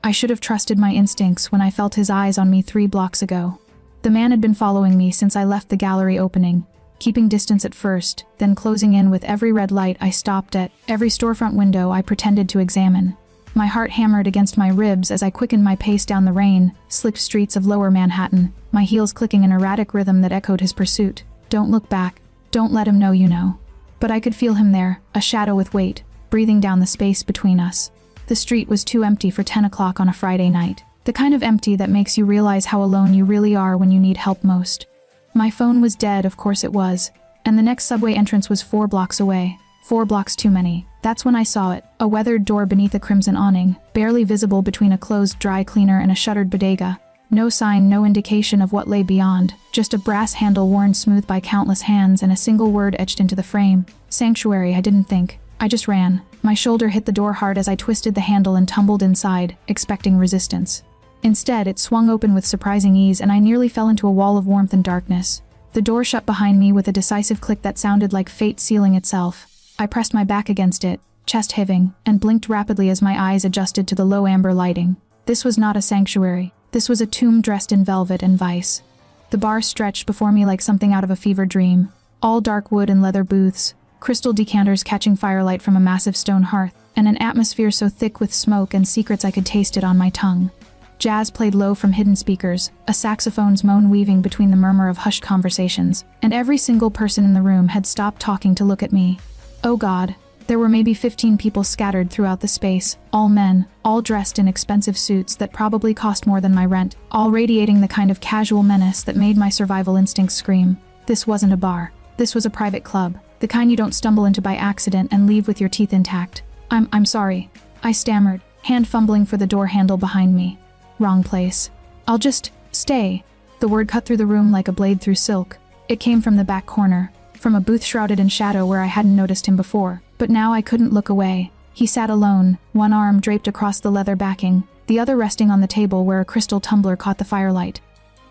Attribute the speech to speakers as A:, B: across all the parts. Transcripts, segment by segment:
A: I should have trusted my instincts when I felt his eyes on me 3 blocks ago. The man had been following me since I left the gallery opening, keeping distance at first, then closing in with every red light I stopped at, every storefront window I pretended to examine. My heart hammered against my ribs as I quickened my pace down the rain-slicked streets of Lower Manhattan, my heels clicking an erratic rhythm that echoed his pursuit. Don't look back. Don't let him know you know. But I could feel him there, a shadow with weight, breathing down the space between us. The street was too empty for 10 o'clock on a Friday night. The kind of empty that makes you realize how alone you really are when you need help most. My phone was dead, of course it was, and the next subway entrance was 4 blocks away. 4 blocks too many. That's when I saw it, a weathered door beneath a crimson awning, barely visible between a closed dry cleaner and a shuttered bodega. No sign, no indication of what lay beyond, just a brass handle worn smooth by countless hands and a single word etched into the frame. Sanctuary. I didn't think. I just ran. My shoulder hit the door hard as I twisted the handle and tumbled inside, expecting resistance. Instead, it swung open with surprising ease and I nearly fell into a wall of warmth and darkness. The door shut behind me with a decisive click that sounded like fate sealing itself. I pressed my back against it, chest heaving, and blinked rapidly as my eyes adjusted to the low amber lighting. This was not a sanctuary. This was a tomb dressed in velvet and vice. The bar stretched before me like something out of a fever dream. All dark wood and leather booths, crystal decanters catching firelight from a massive stone hearth, and an atmosphere so thick with smoke and secrets I could taste it on my tongue. Jazz played low from hidden speakers, a saxophone's moan weaving between the murmur of hushed conversations, and every single person in the room had stopped talking to look at me. Oh God, there were maybe 15 people scattered throughout the space, all men, all dressed in expensive suits that probably cost more than my rent, all radiating the kind of casual menace that made my survival instincts scream. This wasn't a bar. This was a private club, the kind you don't stumble into by accident and leave with your teeth intact. I'm sorry, I stammered, hand fumbling for the door handle behind me. Wrong place. I'll just stay. The word cut through the room like a blade through silk. It came from the back corner, from a booth shrouded in shadow where I hadn't noticed him before. But now I couldn't look away. He sat alone, one arm draped across the leather backing, the other resting on the table where a crystal tumbler caught the firelight.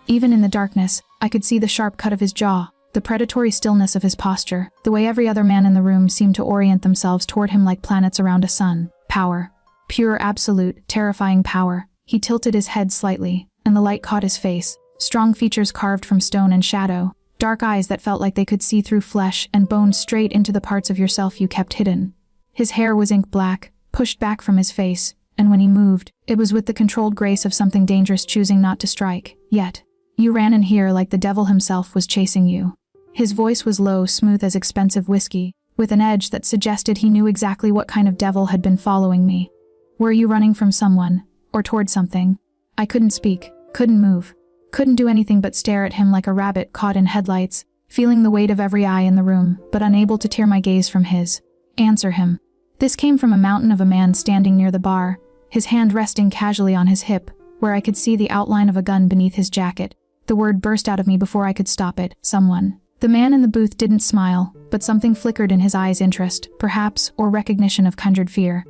A: Even in the darkness, I could see the sharp cut of his jaw, the predatory stillness of his posture, the way every other man in the room seemed to orient themselves toward him like planets around a sun. Power. Pure, absolute, terrifying power. He tilted his head slightly, and the light caught his face, strong features carved from stone and shadow, dark eyes that felt like they could see through flesh and bone straight into the parts of yourself you kept hidden. His hair was ink black, pushed back from his face, and when he moved, it was with the controlled grace of something dangerous choosing not to strike. Yet, you ran in here like the devil himself was chasing you. His voice was low, smooth as expensive whiskey, with an edge that suggested he knew exactly what kind of devil had been following me. Were you running from someone? Or toward something? I couldn't speak, couldn't move, couldn't do anything but stare at him like a rabbit caught in headlights, feeling the weight of every eye in the room, but unable to tear my gaze from his. Answer him. This came from a mountain of a man standing near the bar, his hand resting casually on his hip, where I could see the outline of a gun beneath his jacket. The word burst out of me before I could stop it. Someone. The man in the booth didn't smile, but something flickered in his eyes, interest, perhaps, or recognition of conjured fear.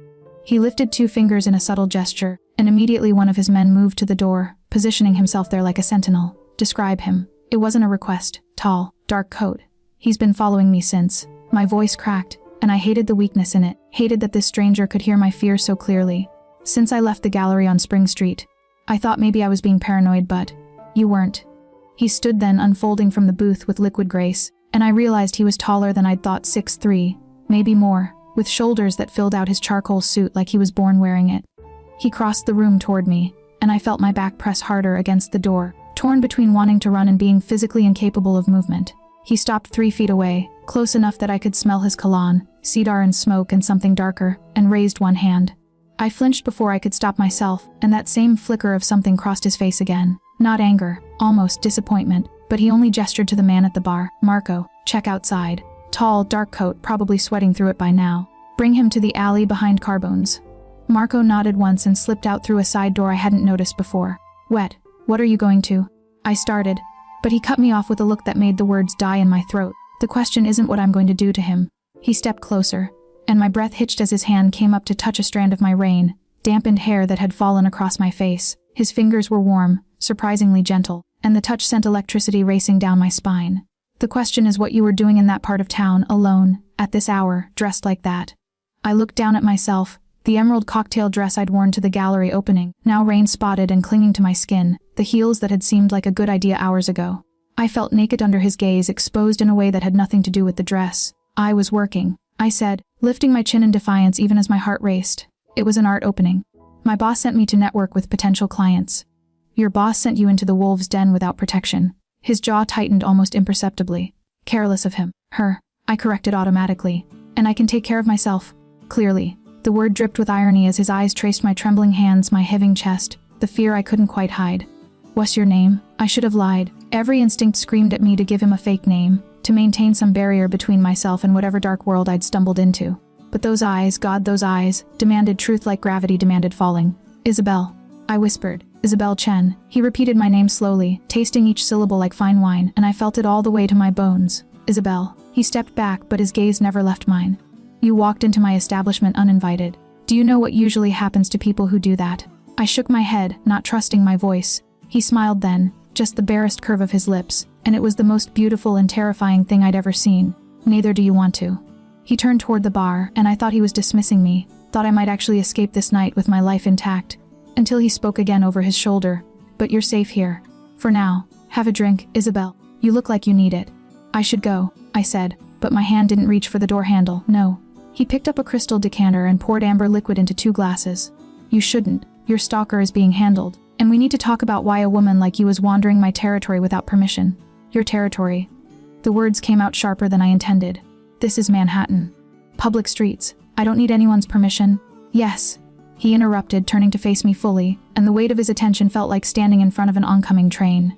A: He lifted 2 fingers in a subtle gesture, and immediately one of his men moved to the door, positioning himself there like a sentinel. Describe him. It wasn't a request. Tall, dark coat. He's been following me since. My voice cracked, and I hated the weakness in it, hated that this stranger could hear my fear so clearly. Since I left the gallery on Spring Street, I thought maybe I was being paranoid, but you weren't. He stood then, unfolding from the booth with liquid grace, and I realized he was taller than I'd thought, 6'3", maybe more, with shoulders that filled out his charcoal suit like he was born wearing it. He crossed the room toward me, and I felt my back press harder against the door, torn between wanting to run and being physically incapable of movement. He stopped 3 feet away, close enough that I could smell his cologne, cedar and smoke and something darker, and raised one hand. I flinched before I could stop myself, and that same flicker of something crossed his face again. Not anger, almost disappointment, but he only gestured to the man at the bar. Marco, check outside. Tall, dark coat, probably sweating through it by now. Bring him to the alley behind Carbone's. Marco nodded once and slipped out through a side door I hadn't noticed before. Wet, what are you going to? I started, but he cut me off with a look that made the words die in my throat. The question isn't what I'm going to do to him. He stepped closer, and my breath hitched as his hand came up to touch a strand of my dampened hair that had fallen across my face. His fingers were warm, surprisingly gentle, and the touch sent electricity racing down my spine. The question is what you were doing in that part of town, alone, at this hour, dressed like that. I looked down at myself, The emerald cocktail dress I'd worn to the gallery opening, now rain-spotted and clinging to my skin, the heels that had seemed like a good idea hours ago. I felt naked under his gaze, exposed in a way that had nothing to do with the dress. I was working, I said, lifting my chin in defiance even as my heart raced. It was an art opening. My boss sent me to network with potential clients. Your boss sent you into the wolves' den without protection. His jaw tightened almost imperceptibly. Careless of him. Her. I corrected automatically. And I can take care of myself. Clearly. The word dripped with irony as his eyes traced my trembling hands, my heaving chest, the fear I couldn't quite hide. What's your name? I should have lied. Every instinct screamed at me to give him a fake name, to maintain some barrier between myself and whatever dark world I'd stumbled into. But those eyes, God, those eyes, demanded truth like gravity demanded falling. Isabel. I whispered. Isabel Chen. He repeated my name slowly, tasting each syllable like fine wine, and I felt it all the way to my bones. Isabel. He stepped back, but his gaze never left mine. You walked into my establishment uninvited. Do you know what usually happens to people who do that? I shook my head, not trusting my voice. He smiled then, just the barest curve of his lips, and it was the most beautiful and terrifying thing I'd ever seen. Neither do you want to. He turned toward the bar, and I thought he was dismissing me, thought I might actually escape this night with my life intact, until he spoke again over his shoulder. But you're safe here. For now. Have a drink, Isabel. You look like you need it. I should go, I said, but my hand didn't reach for the door handle. No. He picked up a crystal decanter and poured amber liquid into 2 glasses. You shouldn't. Your stalker is being handled, and we need to talk about why a woman like you is wandering my territory without permission. Your territory. The words came out sharper than I intended. This is Manhattan. Public streets. I don't need anyone's permission. Yes. He interrupted, turning to face me fully, and the weight of his attention felt like standing in front of an oncoming train.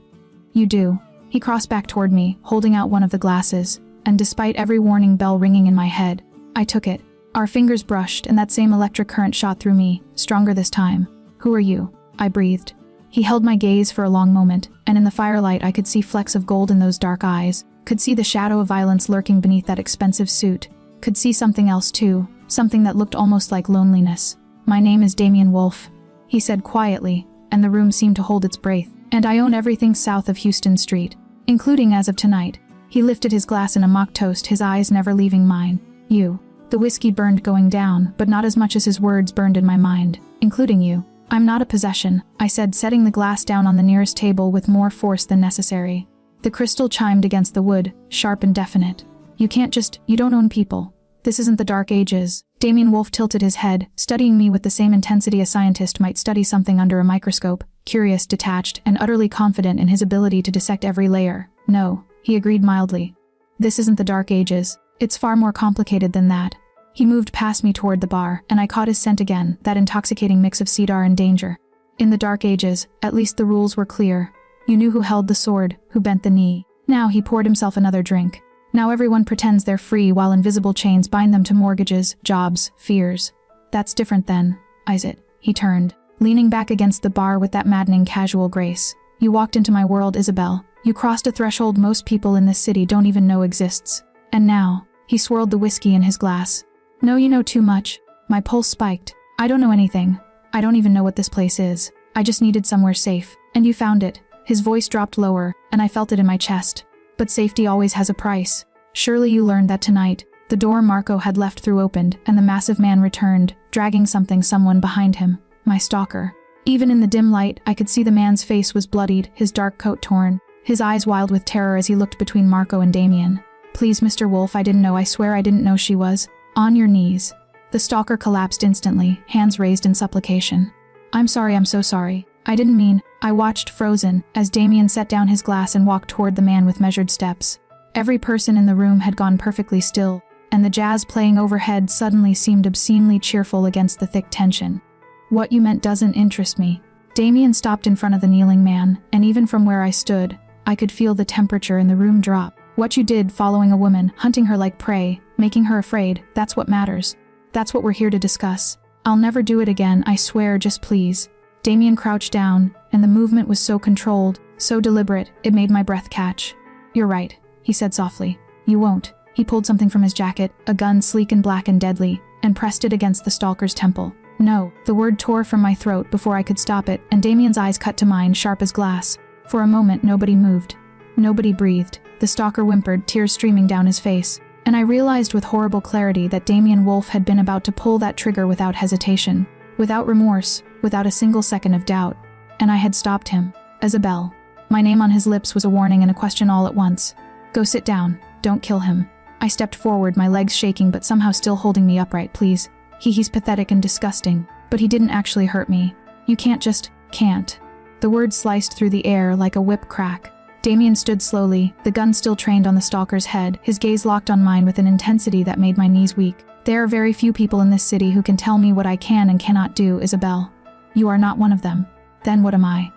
A: You do. He crossed back toward me, holding out one of the glasses, and despite every warning bell ringing in my head, I took it. Our fingers brushed, and that same electric current shot through me, stronger this time. Who are you? I breathed. He held my gaze for a long moment, and in the firelight I could see flecks of gold in those dark eyes, could see the shadow of violence lurking beneath that expensive suit, could see something else too, something that looked almost like loneliness. My name is Damian Wolf, he said quietly, and the room seemed to hold its breath. And I own everything south of Houston Street, including as of tonight. He lifted his glass in a mock toast, his eyes never leaving mine. You. The whiskey burned going down, but not as much as his words burned in my mind. Including you. I'm not a possession, I said, setting the glass down on the nearest table with more force than necessary. The crystal chimed against the wood, sharp and definite. You don't own people. This isn't the Dark Ages. Damian Wolf tilted his head, studying me with the same intensity a scientist might study something under a microscope, curious, detached, and utterly confident in his ability to dissect every layer. No, he agreed mildly. This isn't the Dark Ages. It's far more complicated than that. He moved past me toward the bar, and I caught his scent again, that intoxicating mix of cedar and danger. In the Dark Ages, at least the rules were clear. You knew who held the sword, who bent the knee. Now he poured himself another drink. Now everyone pretends they're free while invisible chains bind them to mortgages, jobs, fears. That's different then, is it? He turned, leaning back against the bar with that maddening casual grace. You walked into my world, Isabel. You crossed a threshold most people in this city don't even know exists. And now, he swirled the whiskey in his glass. No, you know too much. My pulse spiked. I don't know anything. I don't even know what this place is. I just needed somewhere safe. And you found it. His voice dropped lower, and I felt it in my chest. But safety always has a price. Surely you learned that tonight. The door Marco had left through opened, and the massive man returned, dragging someone behind him. My stalker. Even in the dim light, I could see the man's face was bloodied, his dark coat torn, his eyes wild with terror as he looked between Marco and Damian. Please, Mr. Wolf, I didn't know, I swear I didn't know she was. On your knees. The stalker collapsed instantly, hands raised in supplication. I'm sorry, I'm so sorry. I didn't mean. I watched frozen, as Damian set down his glass and walked toward the man with measured steps. Every person in the room had gone perfectly still, and the jazz playing overhead suddenly seemed obscenely cheerful against the thick tension. What you meant doesn't interest me. Damian stopped in front of the kneeling man, and even from where I stood, I could feel the temperature in the room drop. What you did following a woman, hunting her like prey, making her afraid, that's what matters. That's what we're here to discuss. I'll never do it again, I swear, just please. Damian crouched down, and the movement was so controlled, so deliberate, it made my breath catch. You're right, he said softly. You won't. He pulled something from his jacket, a gun sleek and black and deadly, and pressed it against the stalker's temple. No, the word tore from my throat before I could stop it, and Damian's eyes cut to mine, sharp as glass. For a moment nobody moved. Nobody breathed. The stalker whimpered, tears streaming down his face, And I realized with horrible clarity that Damien Wolf had been about to pull that trigger without hesitation, without remorse, without a single second of doubt. And I had stopped him. Isabel. My name on his lips was a warning and a question all at once. Go sit down. Don't kill him. I stepped forward, my legs shaking but somehow still holding me upright. Please. He's pathetic and disgusting, but he didn't actually hurt me. You can't. The words sliced through the air like a whip crack. Damien stood slowly, the gun still trained on the stalker's head, his gaze locked on mine with an intensity that made my knees weak. There are very few people in this city who can tell me what I can and cannot do, Isabel. You are not one of them. Then what am I?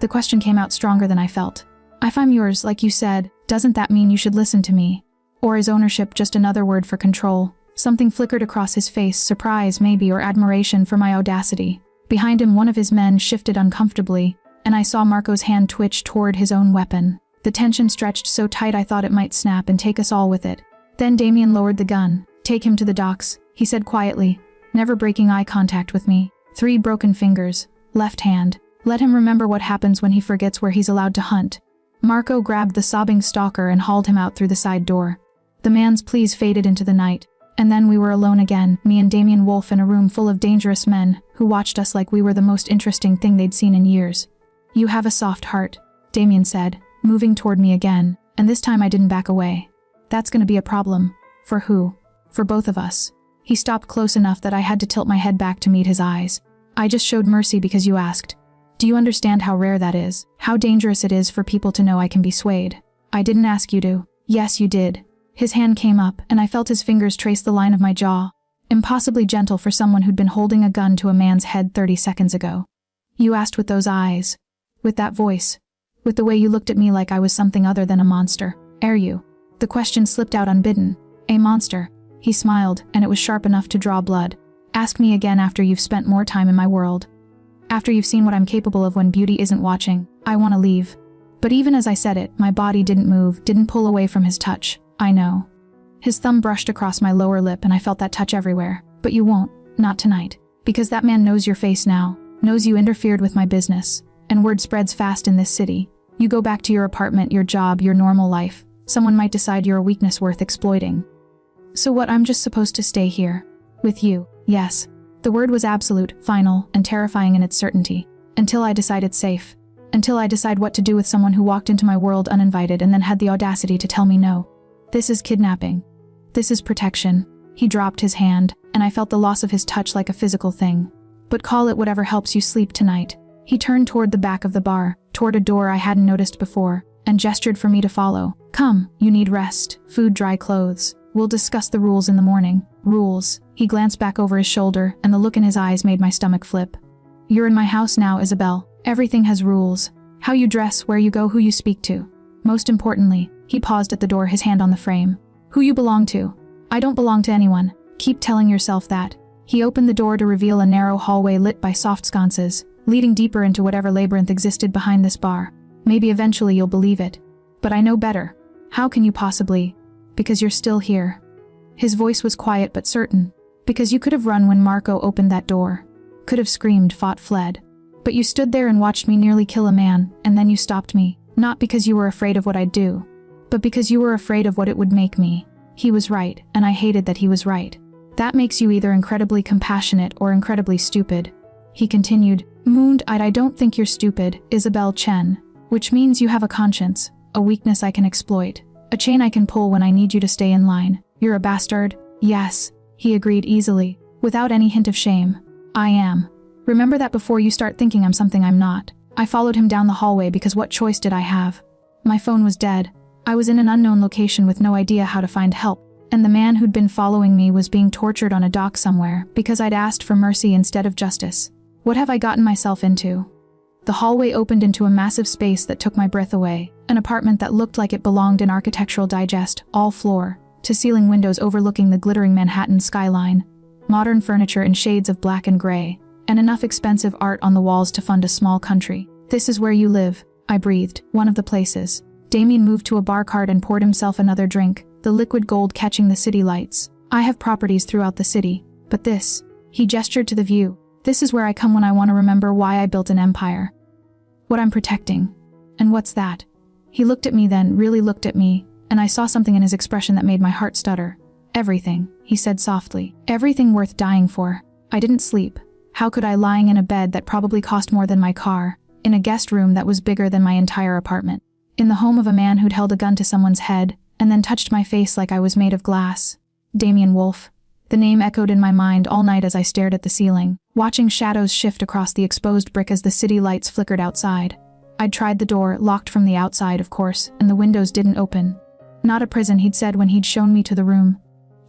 A: The question came out stronger than I felt. If I'm yours, like you said, doesn't that mean you should listen to me? Or is ownership just another word for control? Something flickered across his face, surprise maybe, or admiration for my audacity. Behind him, one of his men shifted uncomfortably, and I saw Marco's hand twitch toward his own weapon. The tension stretched so tight I thought it might snap and take us all with it. Then Damien lowered the gun. Take him to the docks, he said quietly, never breaking eye contact with me. 3 broken fingers. Left hand. Let him remember what happens when he forgets where he's allowed to hunt. Marco grabbed the sobbing stalker and hauled him out through the side door. The man's pleas faded into the night, and then we were alone again, me and Damien Wolf in a room full of dangerous men who watched us like we were the most interesting thing they'd seen in years. You have a soft heart, Damien said, moving toward me again, and this time I didn't back away. That's gonna be a problem. For who? For both of us. He stopped close enough that I had to tilt my head back to meet his eyes. I just showed mercy because you asked. Do you understand how rare that is? How dangerous it is for people to know I can be swayed? I didn't ask you to. Yes, you did. His hand came up, and I felt his fingers trace the line of my jaw. Impossibly gentle for someone who'd been holding a gun to a man's head 30 seconds ago. You asked with those eyes. With that voice. With the way you looked at me like I was something other than a monster. Are you? The question slipped out unbidden. A monster. He smiled, and it was sharp enough to draw blood. Ask me again after you've spent more time in my world. After you've seen what I'm capable of when beauty isn't watching. I want to leave. But even as I said it, my body didn't move, didn't pull away from his touch. I know. His thumb brushed across my lower lip and I felt that touch everywhere. But you won't. Not tonight. Because that man knows your face now. Knows you interfered with my business. And word spreads fast in this city. You go back to your apartment, your job, your normal life. Someone might decide you're a weakness worth exploiting. So what, I'm just supposed to stay here? With you? Yes. The word was absolute, final, and terrifying in its certainty. Until I decide it's safe. Until I decide what to do with someone who walked into my world uninvited and then had the audacity to tell me no. This is kidnapping. This is protection. He dropped his hand, and I felt the loss of his touch like a physical thing. But call it whatever helps you sleep tonight. He turned toward the back of the bar, toward a door I hadn't noticed before, and gestured for me to follow. Come, you need rest, food, dry clothes. We'll discuss the rules in the morning. Rules. He glanced back over his shoulder, and the look in his eyes made my stomach flip. You're in my house now, Isabel. Everything has rules. How you dress, where you go, who you speak to. Most importantly, he paused at the door, his hand on the frame. Who you belong to. I don't belong to anyone. Keep telling yourself that. He opened the door to reveal a narrow hallway lit by soft sconces, leading deeper into whatever labyrinth existed behind this bar. Maybe eventually you'll believe it. But I know better. How can you possibly? Because you're still here. His voice was quiet but certain. Because you could have run when Marco opened that door. Could have screamed, fought, fled. But you stood there and watched me nearly kill a man, and then you stopped me. Not because you were afraid of what I'd do, but because you were afraid of what it would make me. He was right, and I hated that he was right. That makes you either incredibly compassionate or incredibly stupid. He continued, Moon-eyed, I don't think you're stupid, Isabel Chen. Which means you have a conscience, a weakness I can exploit. A chain I can pull when I need you to stay in line. You're a bastard? Yes. He agreed easily, without any hint of shame. I am. Remember that before you start thinking I'm something I'm not. I followed him down the hallway because what choice did I have? My phone was dead. I was in an unknown location with no idea how to find help, and the man who'd been following me was being tortured on a dock somewhere because I'd asked for mercy instead of justice. What have I gotten myself into? The hallway opened into a massive space that took my breath away, an apartment that looked like it belonged in Architectural Digest, all floor to ceiling windows overlooking the glittering Manhattan skyline, modern furniture in shades of black and gray, and enough expensive art on the walls to fund a small country. This is where you live, I breathed, one of the places. Damien moved to a bar cart and poured himself another drink, the liquid gold catching the city lights. I have properties throughout the city, but this, he gestured to the view, this is where I come when I want to remember why I built an empire. What I'm protecting. And what's that? He looked at me then, really looked at me, and I saw something in his expression that made my heart stutter. Everything, he said softly. Everything worth dying for. I didn't sleep. How could I, lying in a bed that probably cost more than my car, in a guest room that was bigger than my entire apartment, in the home of a man who'd held a gun to someone's head, and then touched my face like I was made of glass? Damien Wolfe. The name echoed in my mind all night as I stared at the ceiling, watching shadows shift across the exposed brick as the city lights flickered outside. I'd tried the door, locked from the outside, of course, and the windows didn't open. Not a prison, he'd said when he'd shown me to the room.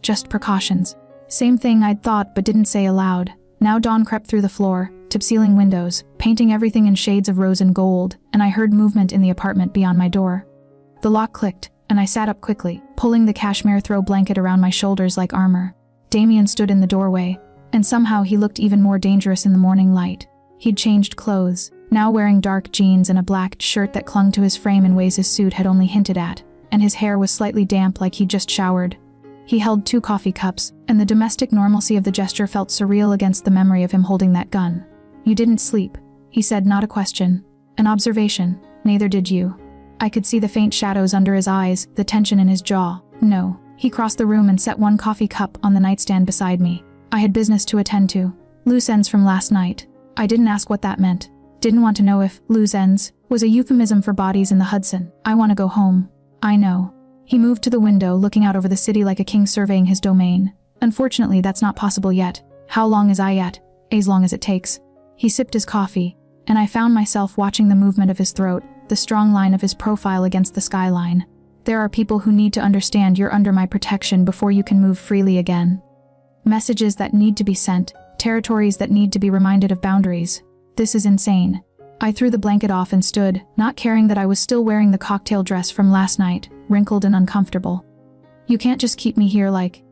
A: Just precautions. Same thing I'd thought but didn't say aloud. Now dawn crept through the floor, tip-ceiling windows, painting everything in shades of rose and gold, and I heard movement in the apartment beyond my door. The lock clicked, and I sat up quickly, pulling the cashmere throw blanket around my shoulders like armor. Damien stood in the doorway, and somehow he looked even more dangerous in the morning light. He'd changed clothes, now wearing dark jeans and a black shirt that clung to his frame in ways his suit had only hinted at, and his hair was slightly damp like he'd just showered. He held 2 coffee cups, and the domestic normalcy of the gesture felt surreal against the memory of him holding that gun. You didn't sleep, he said, not a question. An observation. Neither did you. I could see the faint shadows under his eyes, the tension in his jaw. No. He crossed the room and set 1 coffee cup on the nightstand beside me. I had business to attend to. Loose ends from last night. I didn't ask what that meant. Didn't want to know if loose ends was a euphemism for bodies in the Hudson. I want to go home. I know. He moved to the window, looking out over the city like a king surveying his domain. Unfortunately, that's not possible yet. How long is I yet? As long as it takes. He sipped his coffee, and I found myself watching the movement of his throat, the strong line of his profile against the skyline. There are people who need to understand you're under my protection before you can move freely again. Messages that need to be sent, territories that need to be reminded of boundaries. This is insane. I threw the blanket off and stood, not caring that I was still wearing the cocktail dress from last night, wrinkled and uncomfortable. You can't just keep me here like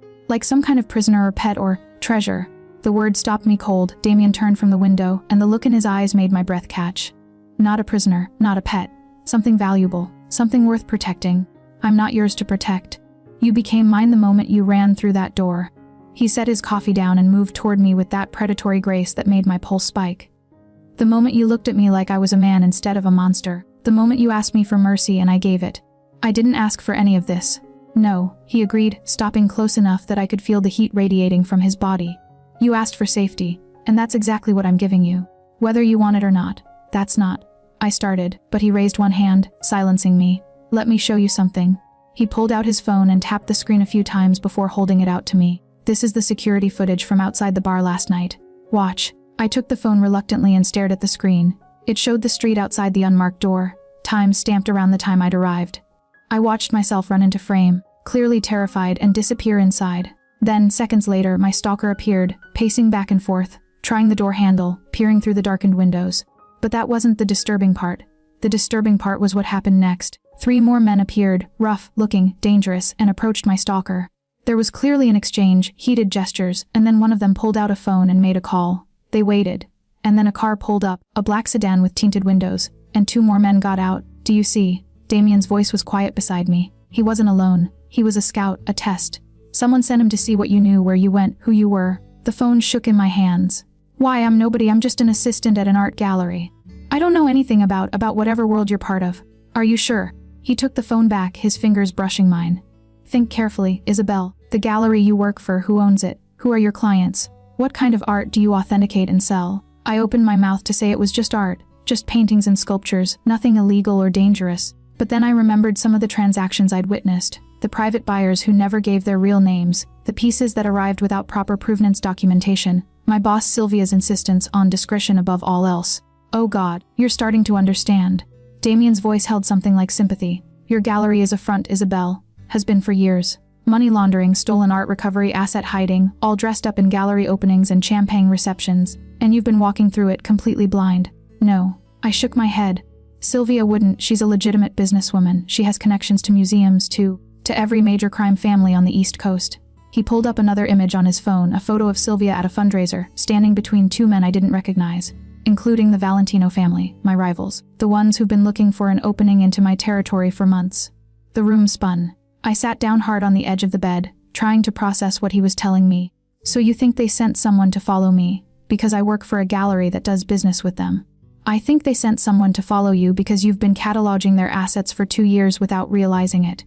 A: some kind of prisoner or pet or treasure. The word stopped me cold. Damien turned from the window, and the look in his eyes made my breath catch. Not a prisoner, not a pet. Something valuable, something worth protecting. I'm not yours to protect. You became mine the moment you ran through that door. He set his coffee down and moved toward me with that predatory grace that made my pulse spike. The moment you looked at me like I was a man instead of a monster. The moment you asked me for mercy and I gave it. I didn't ask for any of this. No, he agreed, stopping close enough that I could feel the heat radiating from his body. You asked for safety, and that's exactly what I'm giving you. Whether you want it or not, that's not. I started, but he raised one hand, silencing me. Let me show you something. He pulled out his phone and tapped the screen a few times before holding it out to me. This is the security footage from outside the bar last night. Watch. I took the phone reluctantly and stared at the screen. It showed the street outside the unmarked door, time stamped around the time I'd arrived. I watched myself run into frame, clearly terrified, and disappear inside. Then, seconds later, my stalker appeared, pacing back and forth, trying the door handle, peering through the darkened windows. But that wasn't the disturbing part. The disturbing part was what happened next. 3 more men appeared, rough, looking, dangerous, and approached my stalker. There was clearly an exchange, heated gestures, and then one of them pulled out a phone and made a call. They waited. And then a car pulled up, a black sedan with tinted windows, and 2 more men got out. Do you see? Damien's voice was quiet beside me. He wasn't alone. He was a scout, a test. Someone sent him to see what you knew, where you went, who you were. The phone shook in my hands. Why, I'm nobody, I'm just an assistant at an art gallery. I don't know anything about whatever world you're part of. Are you sure? He took the phone back, his fingers brushing mine. Think carefully, Isabel. The gallery you work for, who owns it? Who are your clients? What kind of art do you authenticate and sell? I opened my mouth to say it was just art, just paintings and sculptures, nothing illegal or dangerous. But then I remembered some of the transactions I'd witnessed, the private buyers who never gave their real names, the pieces that arrived without proper provenance documentation, my boss Sylvia's insistence on discretion above all else. Oh God, you're starting to understand. Damien's voice held something like sympathy. Your gallery is a front, Isabel. Has been for years. Money laundering, stolen art recovery, asset hiding, all dressed up in gallery openings and champagne receptions, and you've been walking through it completely blind. No. I shook my head. Sylvia wouldn't, she's a legitimate businesswoman. She has connections to museums, to every major crime family on the East Coast. He pulled up another image on his phone, a photo of Sylvia at a fundraiser, standing between 2 men I didn't recognize, including the Valentino family, my rivals, the ones who've been looking for an opening into my territory for months. The room spun. I sat down hard on the edge of the bed, trying to process what he was telling me. So you think they sent someone to follow me, because I work for a gallery that does business with them? I think they sent someone to follow you because you've been cataloging their assets for 2 years without realizing it.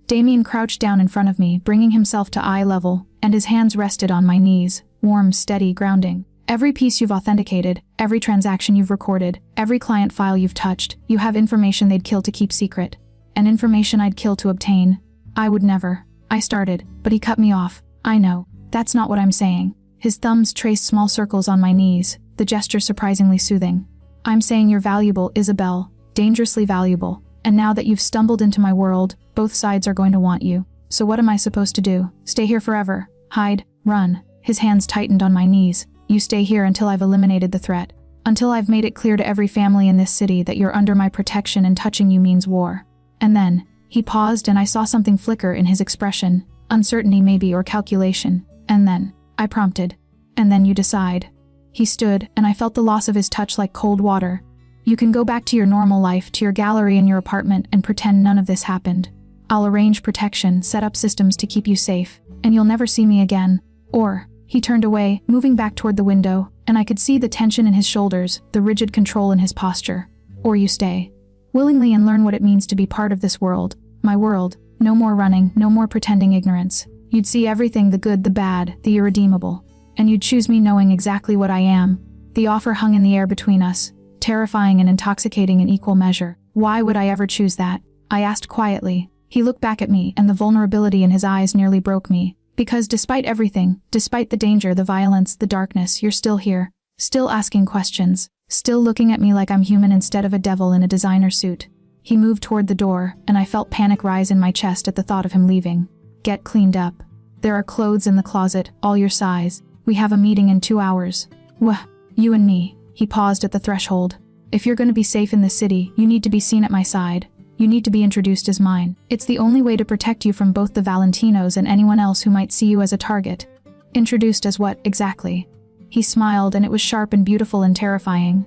A: Damen crouched down in front of me, bringing himself to eye level, and his hands rested on my knees, warm, steady, grounding. Every piece you've authenticated, every transaction you've recorded, every client file you've touched, you have information they'd kill to keep secret. And information I'd kill to obtain. I would never. I started, but he cut me off. I know. That's not what I'm saying. His thumbs traced small circles on my knees, the gesture surprisingly soothing. I'm saying you're valuable, Isabel. Dangerously valuable. And now that you've stumbled into my world, both sides are going to want you. So what am I supposed to do? Stay here forever? Hide? Run? His hands tightened on my knees. You stay here until I've eliminated the threat. Until I've made it clear to every family in this city that you're under my protection and touching you means war. And then, he paused and I saw something flicker in his expression. Uncertainty maybe, or calculation. And then, I prompted. And then you decide. He stood, and I felt the loss of his touch like cold water. You can go back to your normal life, to your gallery in your apartment, and pretend none of this happened. I'll arrange protection, set up systems to keep you safe, and you'll never see me again. Or, he turned away, moving back toward the window, and I could see the tension in his shoulders, the rigid control in his posture. Or you stay. Willingly, and learn what it means to be part of this world. My world. No more running, no more pretending ignorance. You'd see everything, the good, the bad, the irredeemable. And you'd choose me knowing exactly what I am. The offer hung in the air between us. Terrifying and intoxicating in equal measure. Why would I ever choose that? I asked quietly. He looked back at me, and the vulnerability in his eyes nearly broke me. Because despite everything, despite the danger, the violence, the darkness, you're still here. Still asking questions. Still looking at me like I'm human instead of a devil in a designer suit. He moved toward the door, and I felt panic rise in my chest at the thought of him leaving. Get cleaned up. There are clothes in the closet, all your size. We have a meeting in 2 hours. You and me. He paused at the threshold. If you're going to be safe in this city, you need to be seen at my side. You need to be introduced as mine. It's the only way to protect you from both the Valentinos and anyone else who might see you as a target. Introduced as what, exactly? He smiled, and it was sharp and beautiful and terrifying.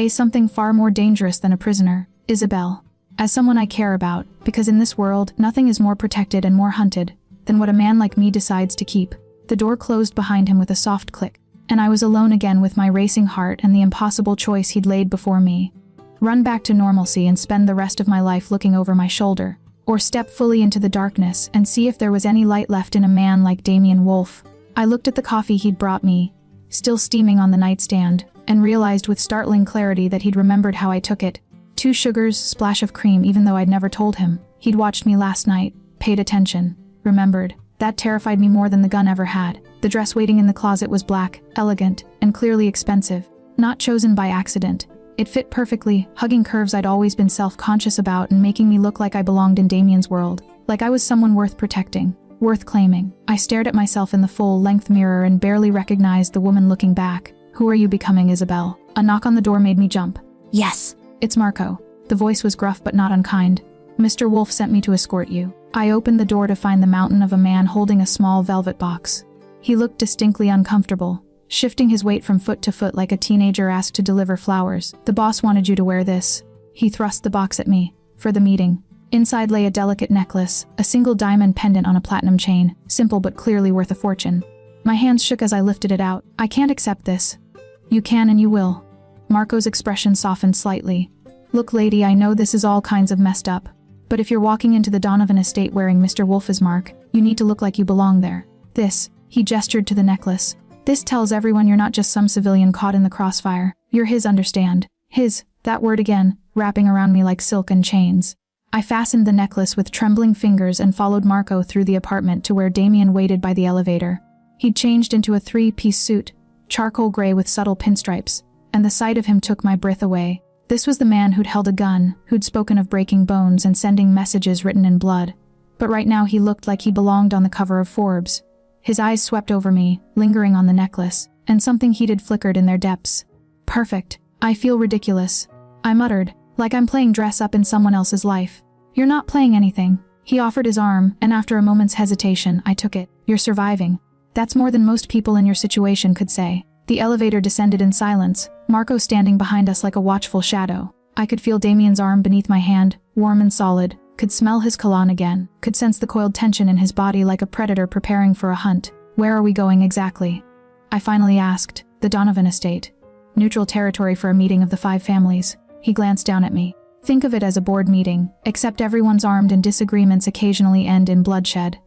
A: Something far more dangerous than a prisoner, Isabel. As someone I care about, because in this world, nothing is more protected and more hunted than what a man like me decides to keep. The door closed behind him with a soft click, and I was alone again with my racing heart and the impossible choice he'd laid before me. Run back to normalcy and spend the rest of my life looking over my shoulder, or step fully into the darkness and see if there was any light left in a man like Damian Wolf. I looked at the coffee he'd brought me, still steaming on the nightstand, and realized with startling clarity that he'd remembered how I took it. 2 sugars, splash of cream, even though I'd never told him. He'd watched me last night, paid attention, remembered. That terrified me more than the gun ever had. The dress waiting in the closet was black, elegant, and clearly expensive. Not chosen by accident. It fit perfectly, hugging curves I'd always been self-conscious about and making me look like I belonged in Damian's world. Like I was someone worth protecting, worth claiming. I stared at myself in the full-length mirror and barely recognized the woman looking back. Who are you becoming, Isabel? A knock on the door made me jump.
B: Yes.
A: It's Marco. The voice was gruff but not unkind. Mr. Wolf sent me to escort you. I opened the door to find the mountain of a man holding a small velvet box. He looked distinctly uncomfortable, shifting his weight from foot to foot like a teenager asked to deliver flowers. The boss wanted you to wear this. He thrust the box at me. For the meeting. Inside lay a delicate necklace, a single diamond pendant on a platinum chain, simple but clearly worth a fortune. My hands shook as I lifted it out. I can't accept this. You can and you will. Marco's expression softened slightly. Look, lady, I know this is all kinds of messed up. But if you're walking into the Donovan estate wearing Mr. Wolf's mark, you need to look like you belong there. This, he gestured to the necklace. This tells everyone you're not just some civilian caught in the crossfire. You're his, understand? His, that word again, wrapping around me like silk and chains. I fastened the necklace with trembling fingers and followed Marco through the apartment to where Damian waited by the elevator. He'd changed into a 3-piece suit, charcoal gray with subtle pinstripes, and the sight of him took my breath away. This was the man who'd held a gun, who'd spoken of breaking bones and sending messages written in blood. But right now he looked like he belonged on the cover of Forbes. His eyes swept over me, lingering on the necklace, and something heated flickered in their depths. Perfect. I feel ridiculous. I muttered, like I'm playing dress up in someone else's life. You're not playing anything. He offered his arm, and after a moment's hesitation, I took it. You're surviving. That's more than most people in your situation could say. The elevator descended in silence, Marco standing behind us like a watchful shadow. I could feel Damian's arm beneath my hand, warm and solid, could smell his cologne again, could sense the coiled tension in his body like a predator preparing for a hunt. Where are we going exactly? I finally asked. The Donovan estate. Neutral territory for a meeting of the 5 families. He glanced down at me. Think of it as a board meeting, except everyone's armed and disagreements occasionally end in bloodshed.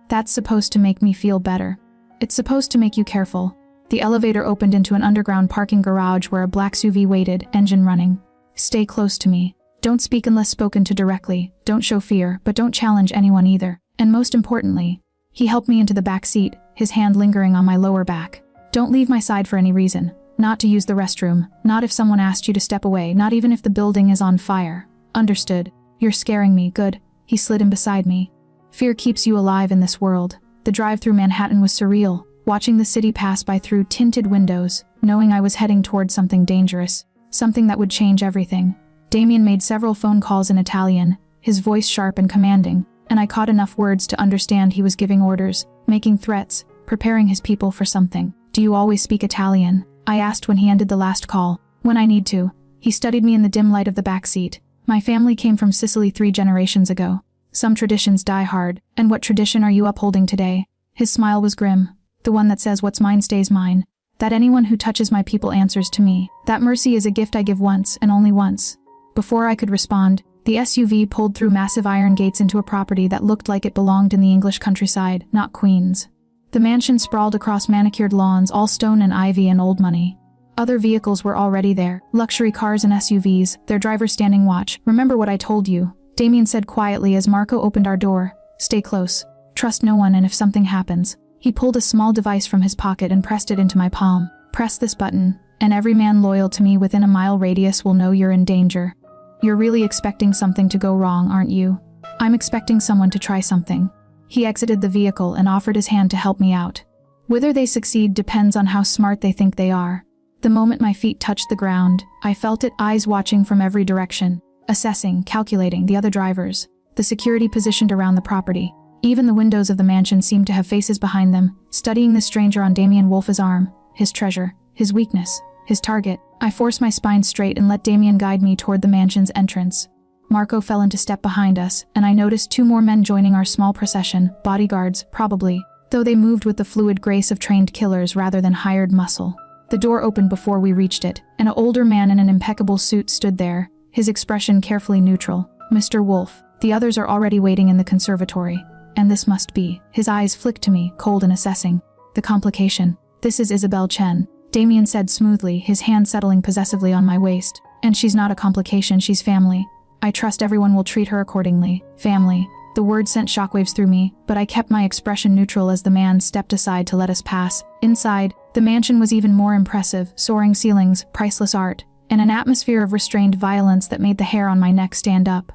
A: That's supposed to make me feel better. It's supposed to make you careful. The elevator opened into an underground parking garage where a black SUV waited, engine running. Stay close to me. Don't speak unless spoken to directly. Don't show fear, but don't challenge anyone either. And most importantly, he helped me into the back seat, his hand lingering on my lower back. Don't leave my side for any reason. Not to use the restroom. Not if someone asked you to step away. Not even if the building is on fire. Understood. You're scaring me. Good. He slid in beside me. Fear keeps you alive in this world. The drive through Manhattan was surreal, watching the city pass by through tinted windows, knowing I was heading toward something dangerous, something that would change everything. Damien made several phone calls in Italian, his voice sharp and commanding, and I caught enough words to understand he was giving orders, making threats, preparing his people for something. Do you always speak Italian? I asked when he ended the last call. When I need to. He studied me in the dim light of the back seat. My family came from Sicily 3 generations ago. Some traditions die hard, and what tradition are you upholding today? His smile was grim. The one that says what's mine stays mine. That anyone who touches my people answers to me. That mercy is a gift I give once, and only once. Before I could respond, the SUV pulled through massive iron gates into a property that looked like it belonged in the English countryside, not Queens. The mansion sprawled across manicured lawns, all stone and ivy and old money. Other vehicles were already there, luxury cars and SUVs, their drivers standing watch. Remember what I told you, Damien said quietly as Marco opened our door. Stay close. Trust no one, and if something happens. He pulled a small device from his pocket and pressed it into my palm. Press this button, and every man loyal to me within a mile radius will know you're in danger. You're really expecting something to go wrong, aren't you? I'm expecting someone to try something. He exited the vehicle and offered his hand to help me out. Whether they succeed depends on how smart they think they are. The moment my feet touched the ground, I felt it, eyes watching from every direction, assessing, calculating the other drivers, the security positioned around the property. Even the windows of the mansion seemed to have faces behind them, studying the stranger on Damien Wolf's arm, his treasure, his weakness, his target. I forced my spine straight and let Damien guide me toward the mansion's entrance. Marco fell into step behind us, and I noticed 2 more men joining our small procession, bodyguards, probably, though they moved with the fluid grace of trained killers rather than hired muscle. The door opened before we reached it, and an older man in an impeccable suit stood there, his expression carefully neutral. Mr. Wolf, the others are already waiting in the conservatory. And this must be. His eyes flicked to me, cold and assessing. The complication. This is Isabelle Chen, Damien said smoothly, his hand settling possessively on my waist. And she's not a complication, she's family. I trust everyone will treat her accordingly. Family. The word sent shockwaves through me, but I kept my expression neutral as the man stepped aside to let us pass. Inside, the mansion was even more impressive, soaring ceilings, priceless art, and an atmosphere of restrained violence that made the hair on my neck stand up.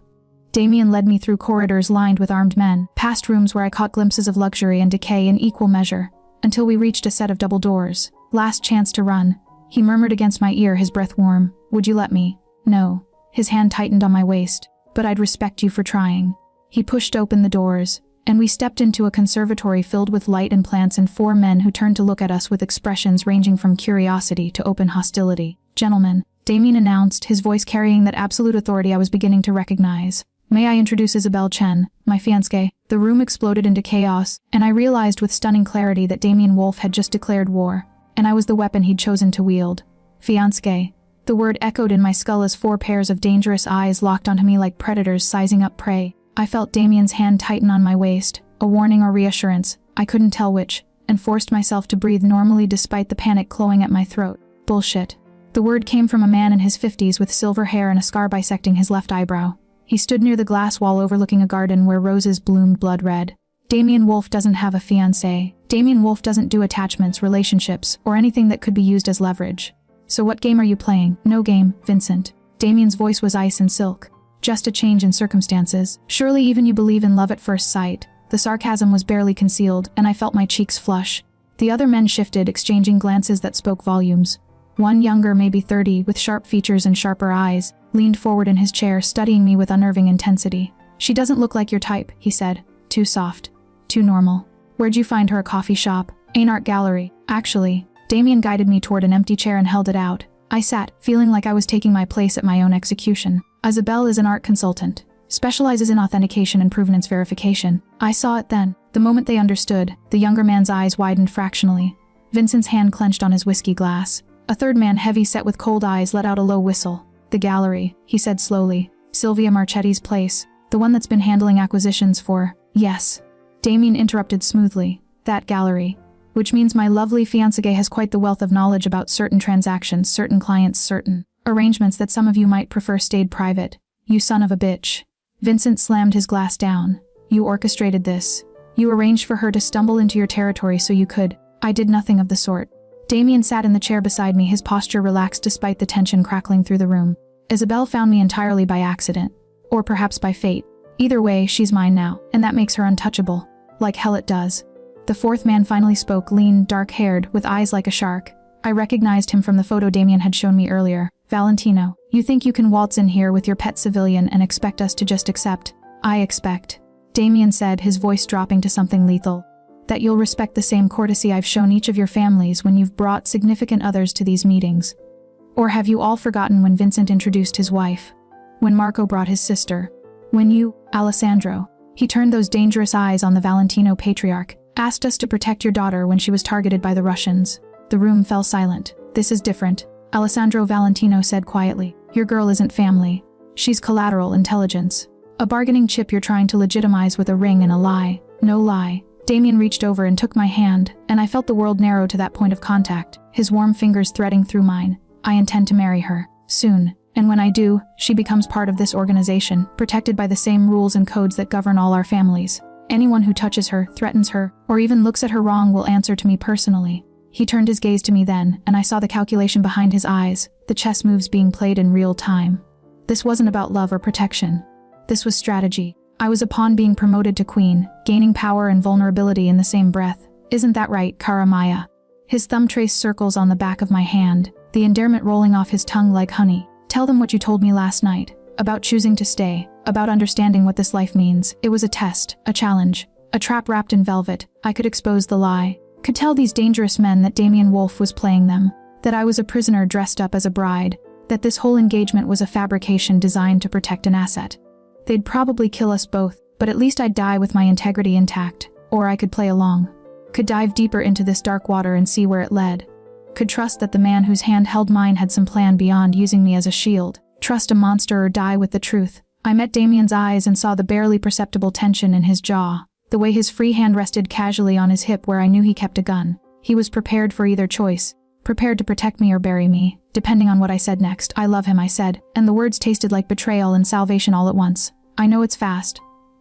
A: Damien led me through corridors lined with armed men, past rooms where I caught glimpses of luxury and decay in equal measure, until we reached a set of double doors. Last chance to run. He murmured against my ear, his breath warm. Would you let me? No. His hand tightened on my waist. But I'd respect you for trying. He pushed open the doors, and we stepped into a conservatory filled with light and plants and 4 men who turned to look at us with expressions ranging from curiosity to open hostility. Gentlemen, Damien announced, his voice carrying that absolute authority I was beginning to recognize. May I introduce Isabelle Chen, my fiancée? The room exploded into chaos, and I realized with stunning clarity that Damien Wolf had just declared war, and I was the weapon he'd chosen to wield. Fiancée. The word echoed in my skull as 4 pairs of dangerous eyes locked onto me like predators sizing up prey. I felt Damien's hand tighten on my waist, a warning or reassurance, I couldn't tell which, and forced myself to breathe normally despite the panic clawing at my throat. Bullshit. The word came from a man in his 50s with silver hair and a scar bisecting his left eyebrow. He stood near the glass wall overlooking a garden where roses bloomed blood red. Damien Wolf doesn't have a fiancée. Damien Wolf doesn't do attachments, relationships, or anything that could be used as leverage. So what game are you playing? No game, Vincent. Damien's voice was ice and silk. Just a change in circumstances. Surely even you believe in love at first sight. The sarcasm was barely concealed, and I felt my cheeks flush. The other men shifted, exchanging glances that spoke volumes. One younger, maybe 30, with sharp features and sharper eyes, leaned forward in his chair, studying me with unnerving intensity. She doesn't look like your type, he said. Too soft. Too normal. Where'd you find her? A coffee shop? An art gallery. Actually. Damien guided me toward an empty chair and held it out. I sat, feeling like I was taking my place at my own execution. Isabelle is an art consultant. Specializes in authentication and provenance verification. I saw it then. The moment they understood, the younger man's eyes widened fractionally. Vincent's hand clenched on his whiskey glass. A third man, heavy set with cold eyes, let out a low whistle. The gallery, he said slowly. Sylvia Marchetti's place, the one that's been handling acquisitions for, yes. Damien interrupted smoothly, that gallery. Which means my lovely fiancé has quite the wealth of knowledge about certain transactions, certain clients, certain arrangements that some of you might prefer stayed private. You son of a bitch. Vincent slammed his glass down. You orchestrated this. You arranged for her to stumble into your territory so you could. I did nothing of the sort. Damien sat in the chair beside me, his posture relaxed despite the tension crackling through the room. Isabelle found me entirely by accident. Or perhaps by fate. Either way, she's mine now, and that makes her untouchable. Like hell it does. The fourth man finally spoke, lean, dark-haired, with eyes like a shark. I recognized him from the photo Damien had shown me earlier. Valentino, you think you can waltz in here with your pet civilian and expect us to just accept? I expect. Damien said, his voice dropping to something lethal. That you'll respect the same courtesy I've shown each of your families when you've brought significant others to these meetings. Or have you all forgotten when Vincent introduced his wife? When Marco brought his sister? When you, Alessandro, he turned those dangerous eyes on the Valentino patriarch, asked us to protect your daughter when she was targeted by the Russians. The room fell silent. This is different, Alessandro Valentino said quietly. Your girl isn't family. She's collateral intelligence. A bargaining chip you're trying to legitimize with a ring and a lie. No lie. Damien reached over and took my hand, and I felt the world narrow to that point of contact, his warm fingers threading through mine. I intend to marry her. Soon. And when I do, she becomes part of this organization, protected by the same rules and codes that govern all our families. Anyone who touches her, threatens her, or even looks at her wrong will answer to me personally. He turned his gaze to me then, and I saw the calculation behind his eyes, the chess moves being played in real time. This wasn't about love or protection. This was strategy. I was a pawn being promoted to queen, gaining power and vulnerability in the same breath. Isn't that right, Cara Maya? His thumb traced circles on the back of my hand, the endearment rolling off his tongue like honey. Tell them what you told me last night, about choosing to stay, about understanding what this life means. It was a test, a challenge, a trap wrapped in velvet. I could expose the lie, could tell these dangerous men that Damien Wolf was playing them, that I was a prisoner dressed up as a bride, that this whole engagement was a fabrication designed to protect an asset. They'd probably kill us both, but at least I'd die with my integrity intact, or I could play along. Could dive deeper into this dark water and see where it led. Could trust that the man whose hand held mine had some plan beyond using me as a shield. Trust a monster or die with the truth. I met Damien's eyes and saw the barely perceptible tension in his jaw, the way his free hand rested casually on his hip where I knew he kept a gun. He was prepared for either choice, prepared to protect me or bury me, depending on what I said next. I love him, I said, and the words tasted like betrayal and salvation all at once. I know it's fast.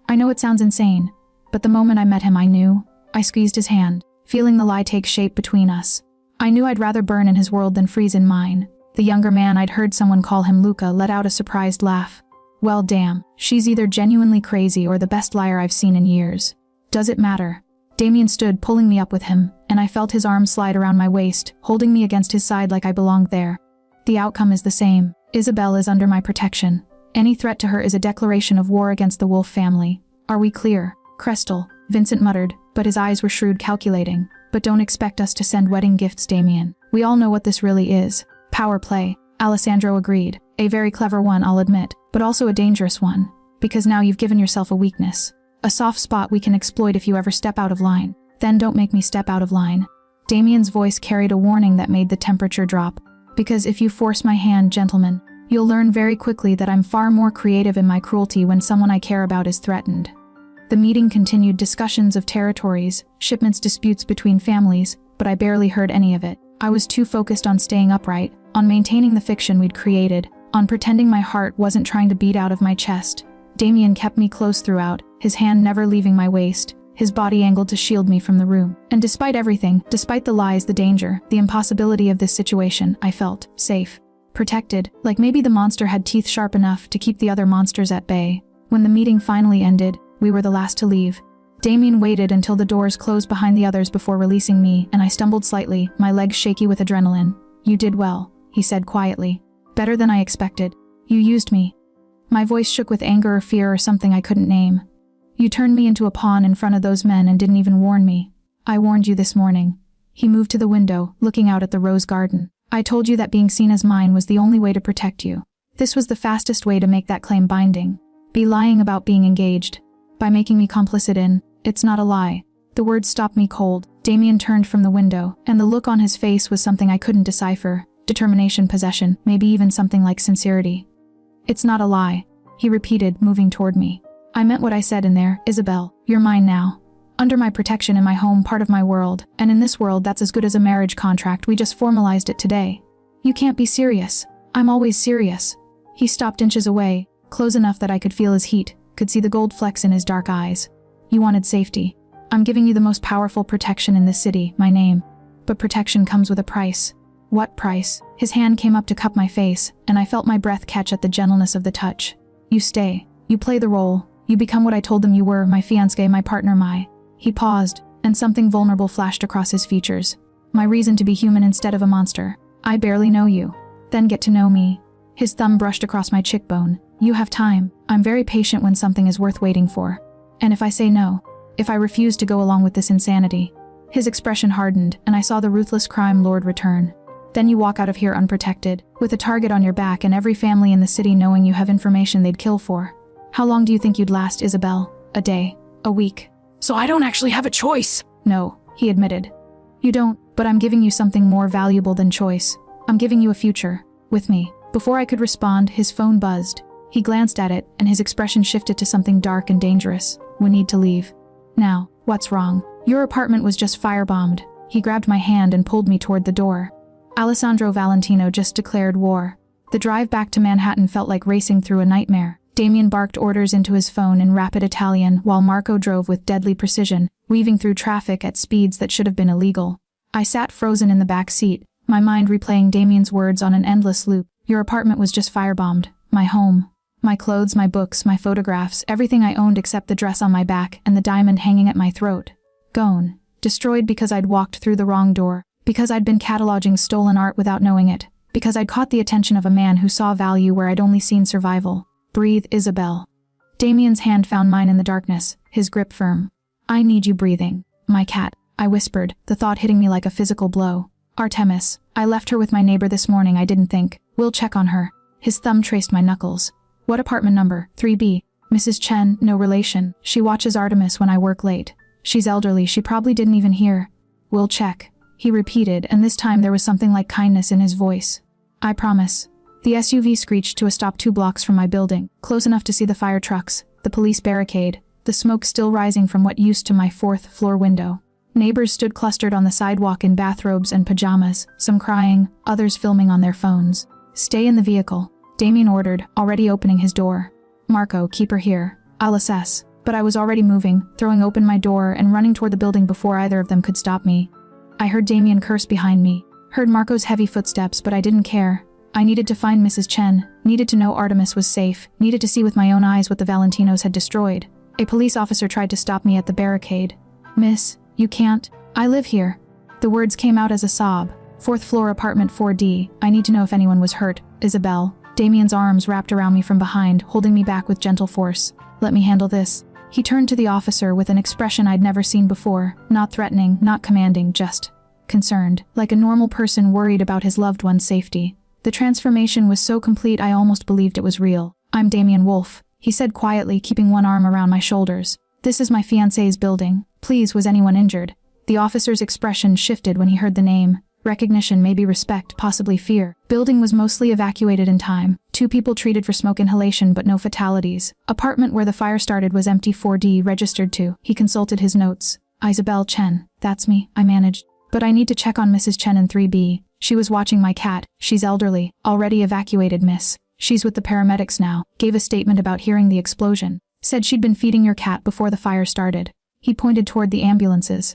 A: I know it sounds insane, but the moment I met him I knew. I squeezed his hand, feeling the lie take shape between us. I knew I'd rather burn in his world than freeze in mine. The younger man, I'd heard someone call him Luca, let out a surprised laugh. Well damn, she's either genuinely crazy or the best liar I've seen in years. Does it matter? Damien stood, pulling me up with him, and I felt his arm slide around my waist, holding me against his side like I belonged there. The outcome is the same. Isabelle is under my protection. Any threat to her is a declaration of war against the Wolf family. Are we clear? Crestel, Vincent muttered, but his eyes were shrewd, calculating. But don't expect us to send wedding gifts, Damien. We all know what this really is. Power play. Alessandro agreed. A very clever one, I'll admit, but also a dangerous one. Because now you've given yourself a weakness. A soft spot we can exploit if you ever step out of line. Then don't make me step out of line. Damien's voice carried a warning that made the temperature drop. Because if you force my hand, gentlemen, you'll learn very quickly that I'm far more creative in my cruelty when someone I care about is threatened. The meeting continued, discussions of territories, shipments, disputes between families, but I barely heard any of it. I was too focused on staying upright, on maintaining the fiction we'd created, on pretending my heart wasn't trying to beat out of my chest. Damien kept me close throughout, his hand never leaving my waist, his body angled to shield me from the room. And despite everything, despite the lies, the danger, the impossibility of this situation, I felt safe, protected, like maybe the monster had teeth sharp enough to keep the other monsters at bay. When the meeting finally ended, we were the last to leave. Damien waited until the doors closed behind the others before releasing me, and I stumbled slightly, my legs shaky with adrenaline. You did well, he said quietly. Better than I expected. You used me. My voice shook with anger or fear or something I couldn't name. You turned me into a pawn in front of those men and didn't even warn me. I warned you this morning. He moved to the window, looking out at the rose garden. I told you that being seen as mine was the only way to protect you. This was the fastest way to make that claim binding. Be lying about being engaged. By making me complicit in, it's not a lie. The words stopped me cold. Damien turned from the window, and the look on his face was something I couldn't decipher. Determination, possession, maybe even something like sincerity. It's not a lie. he repeated, moving toward me. I meant what I said in there, Isabel. You're mine now. Under my protection in my home, part of my world, and in this world that's as good as a marriage contract. We just formalized it today. You can't be serious. I'm always serious. He stopped inches away, close enough that I could feel his heat, could see the gold flecks in his dark eyes. You wanted safety. I'm giving you the most powerful protection in this city, my name. But protection comes with a price. What price? His hand came up to cup my face, and I felt my breath catch at the gentleness of the touch. You stay. You play the role. You become what I told them you were, my fiancé, my partner, my... He paused, and something vulnerable flashed across his features. My reason to be human instead of a monster. I barely know you. Then get to know me. His thumb brushed across my cheekbone. You have time. I'm very patient when something is worth waiting for. And if I say no, if I refuse to go along with this insanity... His expression hardened, and I saw the ruthless crime lord return. Then you walk out of here unprotected, with a target on your back and every family in the city knowing you have information they'd kill for. How long do you think you'd last, Isabel? A day? A week?
B: So I don't actually have a choice.
A: No, he admitted. You don't, but I'm giving you something more valuable than choice. I'm giving you a future. With me. Before I could respond, his phone buzzed. He glanced at it, and his expression shifted to something dark and dangerous. We need to leave. Now, what's wrong? Your apartment was just firebombed. He grabbed my hand and pulled me toward the door. Alessandro Valentino just declared war. The drive back to Manhattan felt like racing through a nightmare. Damien barked orders into his phone in rapid Italian while Marco drove with deadly precision, weaving through traffic at speeds that should have been illegal. I sat frozen in the back seat, my mind replaying Damien's words on an endless loop. Your apartment was just firebombed. My home. My clothes, my books, my photographs, everything I owned except the dress on my back and the diamond hanging at my throat. Gone. Destroyed because I'd walked through the wrong door, because I'd been cataloging stolen art without knowing it, because I'd caught the attention of a man who saw value where I'd only seen survival. Breathe, Isabel. Damien's hand found mine in the darkness, his grip firm. I need you breathing. My cat, I whispered, the thought hitting me like a physical blow. Artemis, I left her with my neighbor this morning. I didn't think. We'll check on her. His thumb traced my knuckles. What apartment number? 3B. Mrs. Chen, no relation. She watches Artemis when I work late. She's elderly, she probably didn't even hear. We'll check, he repeated, and this time there was something like kindness in his voice. I promise. The SUV screeched to a stop 2 blocks from my building, close enough to see the fire trucks, the police barricade, the smoke still rising from what used to my 4th floor window. Neighbors stood clustered on the sidewalk in bathrobes and pajamas, some crying, others filming on their phones. Stay in the vehicle, Damien ordered, already opening his door. Marco, keep her here. I'll assess. But I was already moving, throwing open my door and running toward the building before either of them could stop me. I heard Damien curse behind me, heard Marco's heavy footsteps, but I didn't care. I needed to find Mrs. Chen, needed to know Artemis was safe, needed to see with my own eyes what the Valentinos had destroyed. A police officer tried to stop me at the barricade. Miss, you can't. I live here. The words came out as a sob. 4th floor apartment 4D. I need to know if anyone was hurt. Isabel. Damien's arms wrapped around me from behind, holding me back with gentle force. Let me handle this. He turned to the officer with an expression I'd never seen before, not threatening, not commanding, just concerned, like a normal person worried about his loved one's safety. The transformation was so complete I almost believed it was real. I'm Damien Wolf, he said quietly, keeping one arm around my shoulders. This is my fiancé's building. Please, was anyone injured? The officer's expression shifted when he heard the name. Recognition, maybe respect, possibly fear. Building was mostly evacuated in time. 2 people treated for smoke inhalation but no fatalities. Apartment where the fire started was empty. 4D registered to. He consulted his notes. Isabel Chen. That's me, I managed. But I need to check on Mrs. Chen in 3B. She was watching my cat. She's elderly. Already evacuated, miss. She's with the paramedics now. Gave a statement about hearing the explosion. Said she'd been feeding your cat before the fire started. He pointed toward the ambulances.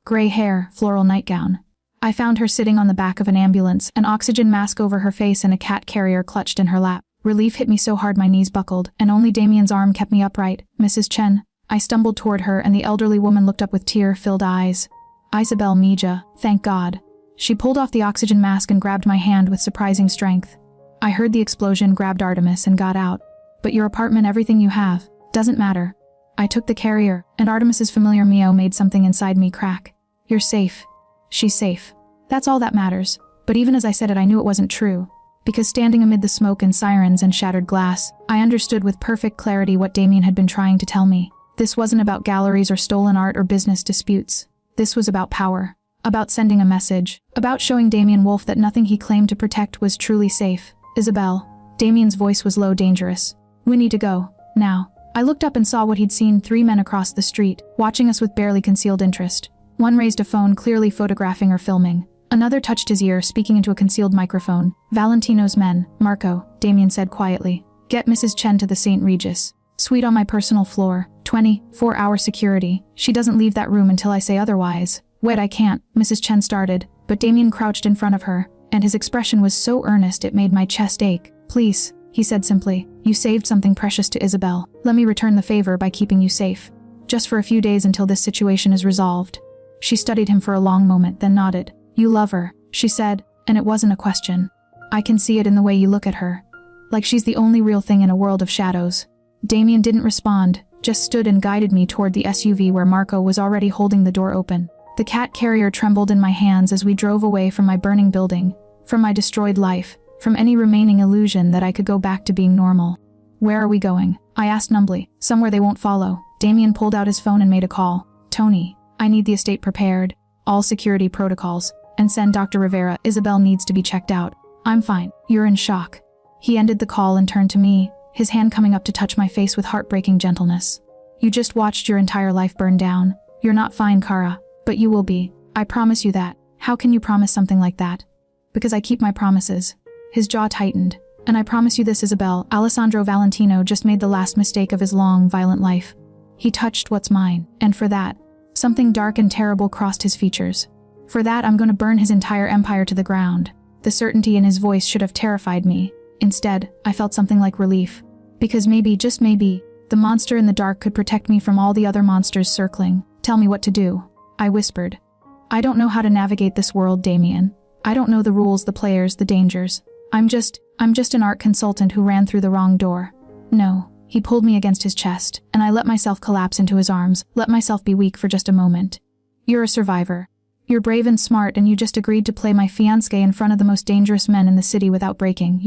A: Gray hair, floral nightgown. I found her sitting on the back of an ambulance, an oxygen mask over her face and a cat carrier clutched in her lap. Relief hit me so hard my knees buckled, and only Damien's arm kept me upright. Mrs. Chen. I stumbled toward her and the elderly woman looked up with tear-filled eyes. Isabel Mija, thank God. She pulled off the oxygen mask and grabbed my hand with surprising strength. I heard the explosion, grabbed Artemis and got out. But your apartment, everything you have, doesn't matter. I took the carrier, and Artemis's familiar meow made something inside me crack. You're safe. She's safe. That's all that matters. But even as I said it, I knew it wasn't true. Because standing amid the smoke and sirens and shattered glass, I understood with perfect clarity what Damien had been trying to tell me. This wasn't about galleries or stolen art or business disputes. This was about power. About sending a message. About showing Damien Wolf that nothing he claimed to protect was truly safe. Isabel. Damien's voice was low, dangerous. We need to go. Now. I looked up and saw what he'd seen: 3 men across the street, watching us with barely concealed interest. One raised a phone, clearly photographing or filming. Another touched his ear, speaking into a concealed microphone. Valentino's men, Marco, Damien said quietly. Get Mrs. Chen to the St. Regis. Suite on my personal floor. 24-hour security. She doesn't leave that room until I say otherwise. Wait, I can't, Mrs. Chen started, but Damien crouched in front of her, and his expression was so earnest it made my chest ache. Please, he said simply. You saved something precious to Isabel. Let me return the favor by keeping you safe. Just for a few days until this situation is resolved. She studied him for a long moment, then nodded. You love her, she said, and it wasn't a question. I can see it in the way you look at her. Like she's the only real thing in a world of shadows. Damien didn't respond, just stood and guided me toward the SUV where Marco was already holding the door open. The cat carrier trembled in my hands as we drove away from my burning building, from my destroyed life, from any remaining illusion that I could go back to being normal. Where are we going? I asked numbly. Somewhere they won't follow. Damien pulled out his phone and made a call. Tony, I need the estate prepared, all security protocols, and send Dr. Rivera. Isabel needs to be checked out. I'm fine. You're in shock. He ended the call and turned to me, his hand coming up to touch my face with heartbreaking gentleness. You just watched your entire life burn down. You're not fine, Kara, but you will be. I promise you that. How can you promise something like that? Because I keep my promises. His jaw tightened. And I promise you this, Isabel, Alessandro Valentino just made the last mistake of his long, violent life. He touched what's mine, and for that, something dark and terrible crossed his features. For that, I'm going to burn his entire empire to the ground. The certainty in his voice should have terrified me. Instead, I felt something like relief. Because maybe, just maybe, the monster in the dark could protect me from all the other monsters circling. Tell me what to do, I whispered. I don't know how to navigate this world, Damien. I don't know the rules, the players, the dangers. I'm just an art consultant who ran through the wrong door. No, he pulled me against his chest, and I let myself collapse into his arms, let myself be weak for just a moment. You're a survivor. You're brave and smart, and you just agreed to play my fiancé in front of the most dangerous men in the city without breaking.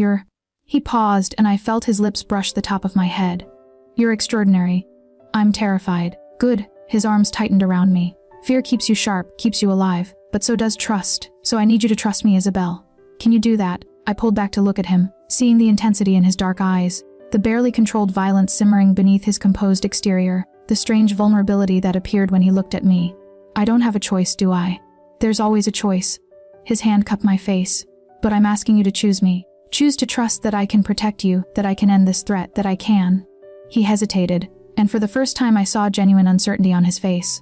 A: He paused, and I felt his lips brush the top of my head. You're extraordinary. I'm terrified. Good. His arms tightened around me. Fear keeps you sharp, keeps you alive, but so does trust. So I need you to trust me, Isabel. Can you do that? I pulled back to look at him, seeing the intensity in his dark eyes, the barely controlled violence simmering beneath his composed exterior, the strange vulnerability that appeared when he looked at me. I don't have a choice, do I? There's always a choice. His hand cupped my face. But I'm asking you to choose me. Choose to trust that I can protect you, that I can end this threat, that I can. He hesitated, and for the first time I saw genuine uncertainty on his face.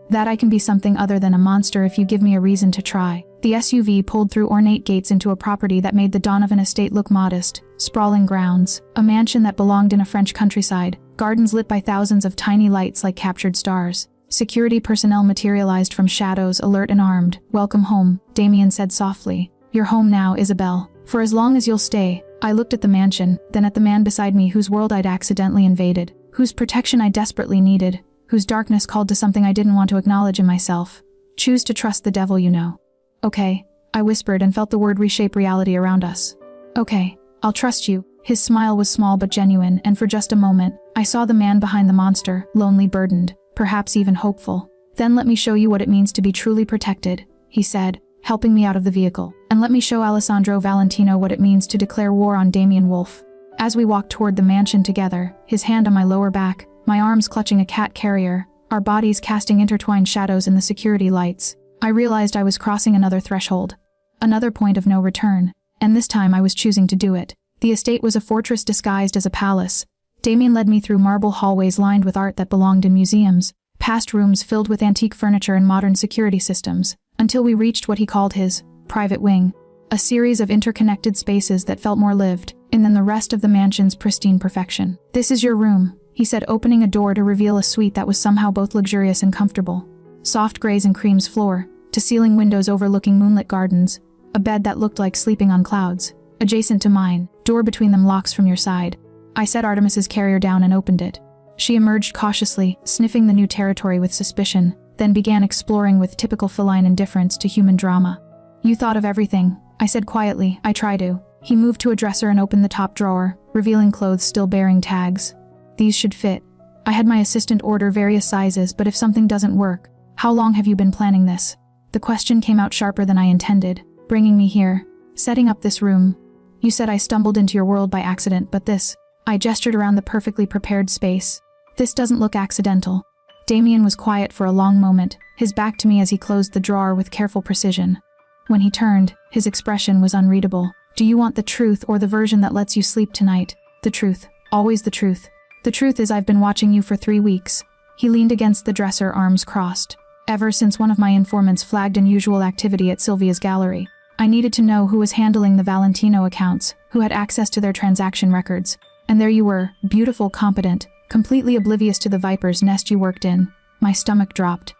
A: That I can be something other than a monster if you give me a reason to try. The SUV pulled through ornate gates into a property that made the Donovan estate look modest. Sprawling grounds, a mansion that belonged in a French countryside, gardens lit by thousands of tiny lights like captured stars. Security personnel materialized from shadows, alert and armed. Welcome home, Damien said softly. You're home now, Isabel. For as long as you'll stay. I looked at the mansion, then at the man beside me whose world I'd accidentally invaded, whose protection I desperately needed, whose darkness called to something I didn't want to acknowledge in myself. Choose to trust the devil, you know. Okay, I whispered and felt the word reshape reality around us. Okay, I'll trust you. His smile was small but genuine, and for just a moment, I saw the man behind the monster, lonely, burdened, perhaps even hopeful. Then let me show you what it means to be truly protected, he said, helping me out of the vehicle. And let me show Alessandro Valentino what it means to declare war on Damien Wolf. As we walked toward the mansion together, his hand on my lower back, my arms clutching a cat carrier, our bodies casting intertwined shadows in the security lights, I realized I was crossing another threshold. Another point of no return, and this time I was choosing to do it. The estate was a fortress disguised as a palace. Damien led me through marble hallways lined with art that belonged in museums, past rooms filled with antique furniture and modern security systems, until we reached what he called his private wing, a series of interconnected spaces that felt more lived in than the rest of the mansion's pristine perfection. This is your room, he said, opening a door to reveal a suite that was somehow both luxurious and comfortable. Soft grays and creams floor, to ceiling windows overlooking moonlit gardens, a bed that looked like sleeping on clouds. Adjacent to mine, door between them locks from your side. I set Artemis's carrier down and opened it. She emerged cautiously, sniffing the new territory with suspicion, then began exploring with typical feline indifference to human drama. You thought of everything, I said quietly. I try to. He moved to a dresser and opened the top drawer, revealing clothes still bearing tags. These should fit. I had my assistant order various sizes, but if something doesn't work, how long have you been planning this? The question came out sharper than I intended, bringing me here, setting up this room. You said I stumbled into your world by accident, but this, I gestured around the perfectly prepared space. This doesn't look accidental. Damen was quiet for a long moment, his back to me as he closed the drawer with careful precision. When he turned, his expression was unreadable. Do you want the truth or the version that lets you sleep tonight? The truth. Always the truth. The truth is I've been watching you for 3 weeks. He leaned against the dresser, arms crossed. Ever since one of my informants flagged unusual activity at Sylvia's gallery. I needed to know who was handling the Valentino accounts, who had access to their transaction records. And there you were, beautiful, competent, completely oblivious to the viper's nest you worked in. My stomach dropped.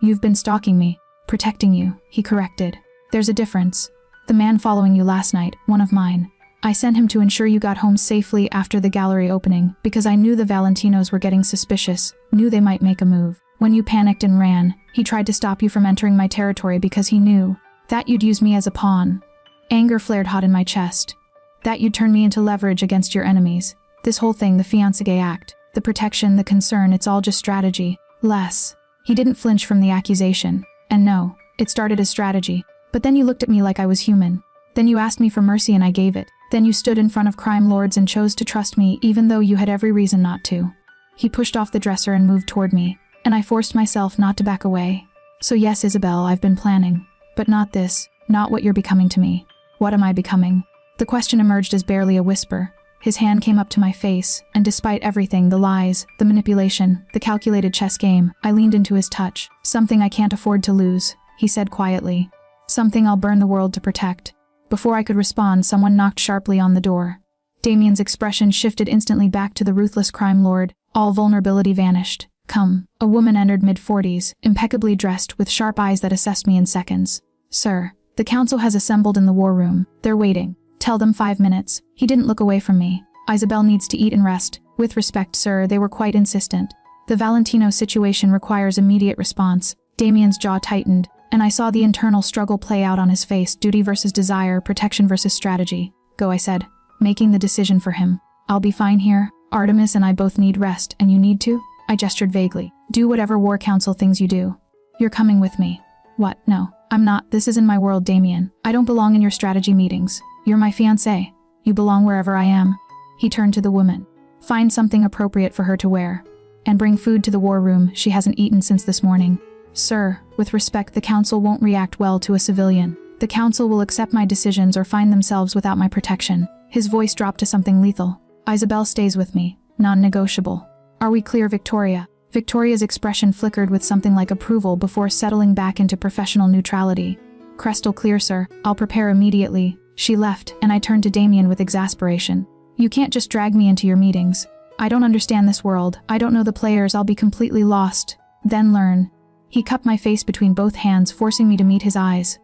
A: You've been stalking me. Protecting you, he corrected. There's a difference. The man following you last night, one of mine. I sent him to ensure you got home safely after the gallery opening, because I knew the Valentinos were getting suspicious, knew they might make a move. When you panicked and ran, he tried to stop you from entering my territory because he knew that you'd use me as a pawn. Anger flared hot in my chest. That you'd turn me into leverage against your enemies. This whole thing, the fiancé act, the protection, the concern, it's all just strategy. Less. He didn't flinch from the accusation. And no, it started as strategy. But then you looked at me like I was human. Then you asked me for mercy and I gave it. Then you stood in front of crime lords and chose to trust me even though you had every reason not to. He pushed off the dresser and moved toward me, and I forced myself not to back away. So yes, Isabel, I've been planning. But not this, not what you're becoming to me. What am I becoming? The question emerged as barely a whisper. His hand came up to my face, and despite everything, the lies, the manipulation, the calculated chess game, I leaned into his touch. Something I can't afford to lose, he said quietly. Something I'll burn the world to protect. Before I could respond, someone knocked sharply on the door. Damien's expression shifted instantly back to the ruthless crime lord. All vulnerability vanished. Come. A woman entered mid-40s, impeccably dressed, with sharp eyes that assessed me in seconds. Sir, the council has assembled in the war room. They're waiting. Tell them 5 minutes. He didn't look away from me. Isabel needs to eat and rest. With respect, sir, they were quite insistent. The Valentino situation requires immediate response. Damien's jaw tightened, and I saw the internal struggle play out on his face. Duty versus desire, protection versus strategy. Go, I said, making the decision for him. I'll be fine here. Artemis and I both need rest, and you need to? I gestured vaguely. Do whatever war council things you do. You're coming with me. What? No, I'm not. This isn't my world, Damen. I don't belong in your strategy meetings. You're my fiancé. You belong wherever I am. He turned to the woman. Find something appropriate for her to wear. And bring food to the war room. She hasn't eaten since this morning. Sir, with respect, the council won't react well to a civilian. The council will accept my decisions or find themselves without my protection. His voice dropped to something lethal. Isabel stays with me. Non-negotiable. Are we clear, Victoria? Victoria's expression flickered with something like approval before settling back into professional neutrality. Crystal clear, sir. I'll prepare immediately. She left, and I turned to Damen with exasperation. You can't just drag me into your meetings. I don't understand this world. I don't know the players. I'll be completely lost. Then learn. He cupped my face between both hands, forcing me to meet his eyes.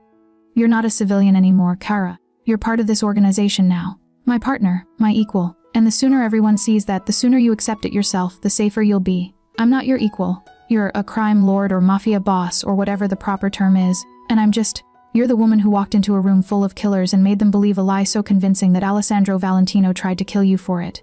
A: You're not a civilian anymore, Kara. You're part of this organization now. My partner, my equal. And the sooner everyone sees that, the sooner you accept it yourself, the safer you'll be. I'm not your equal. You're a crime lord or mafia boss or whatever the proper term is, and you're the woman who walked into a room full of killers and made them believe a lie so convincing that Alessandro Valentino tried to kill you for it.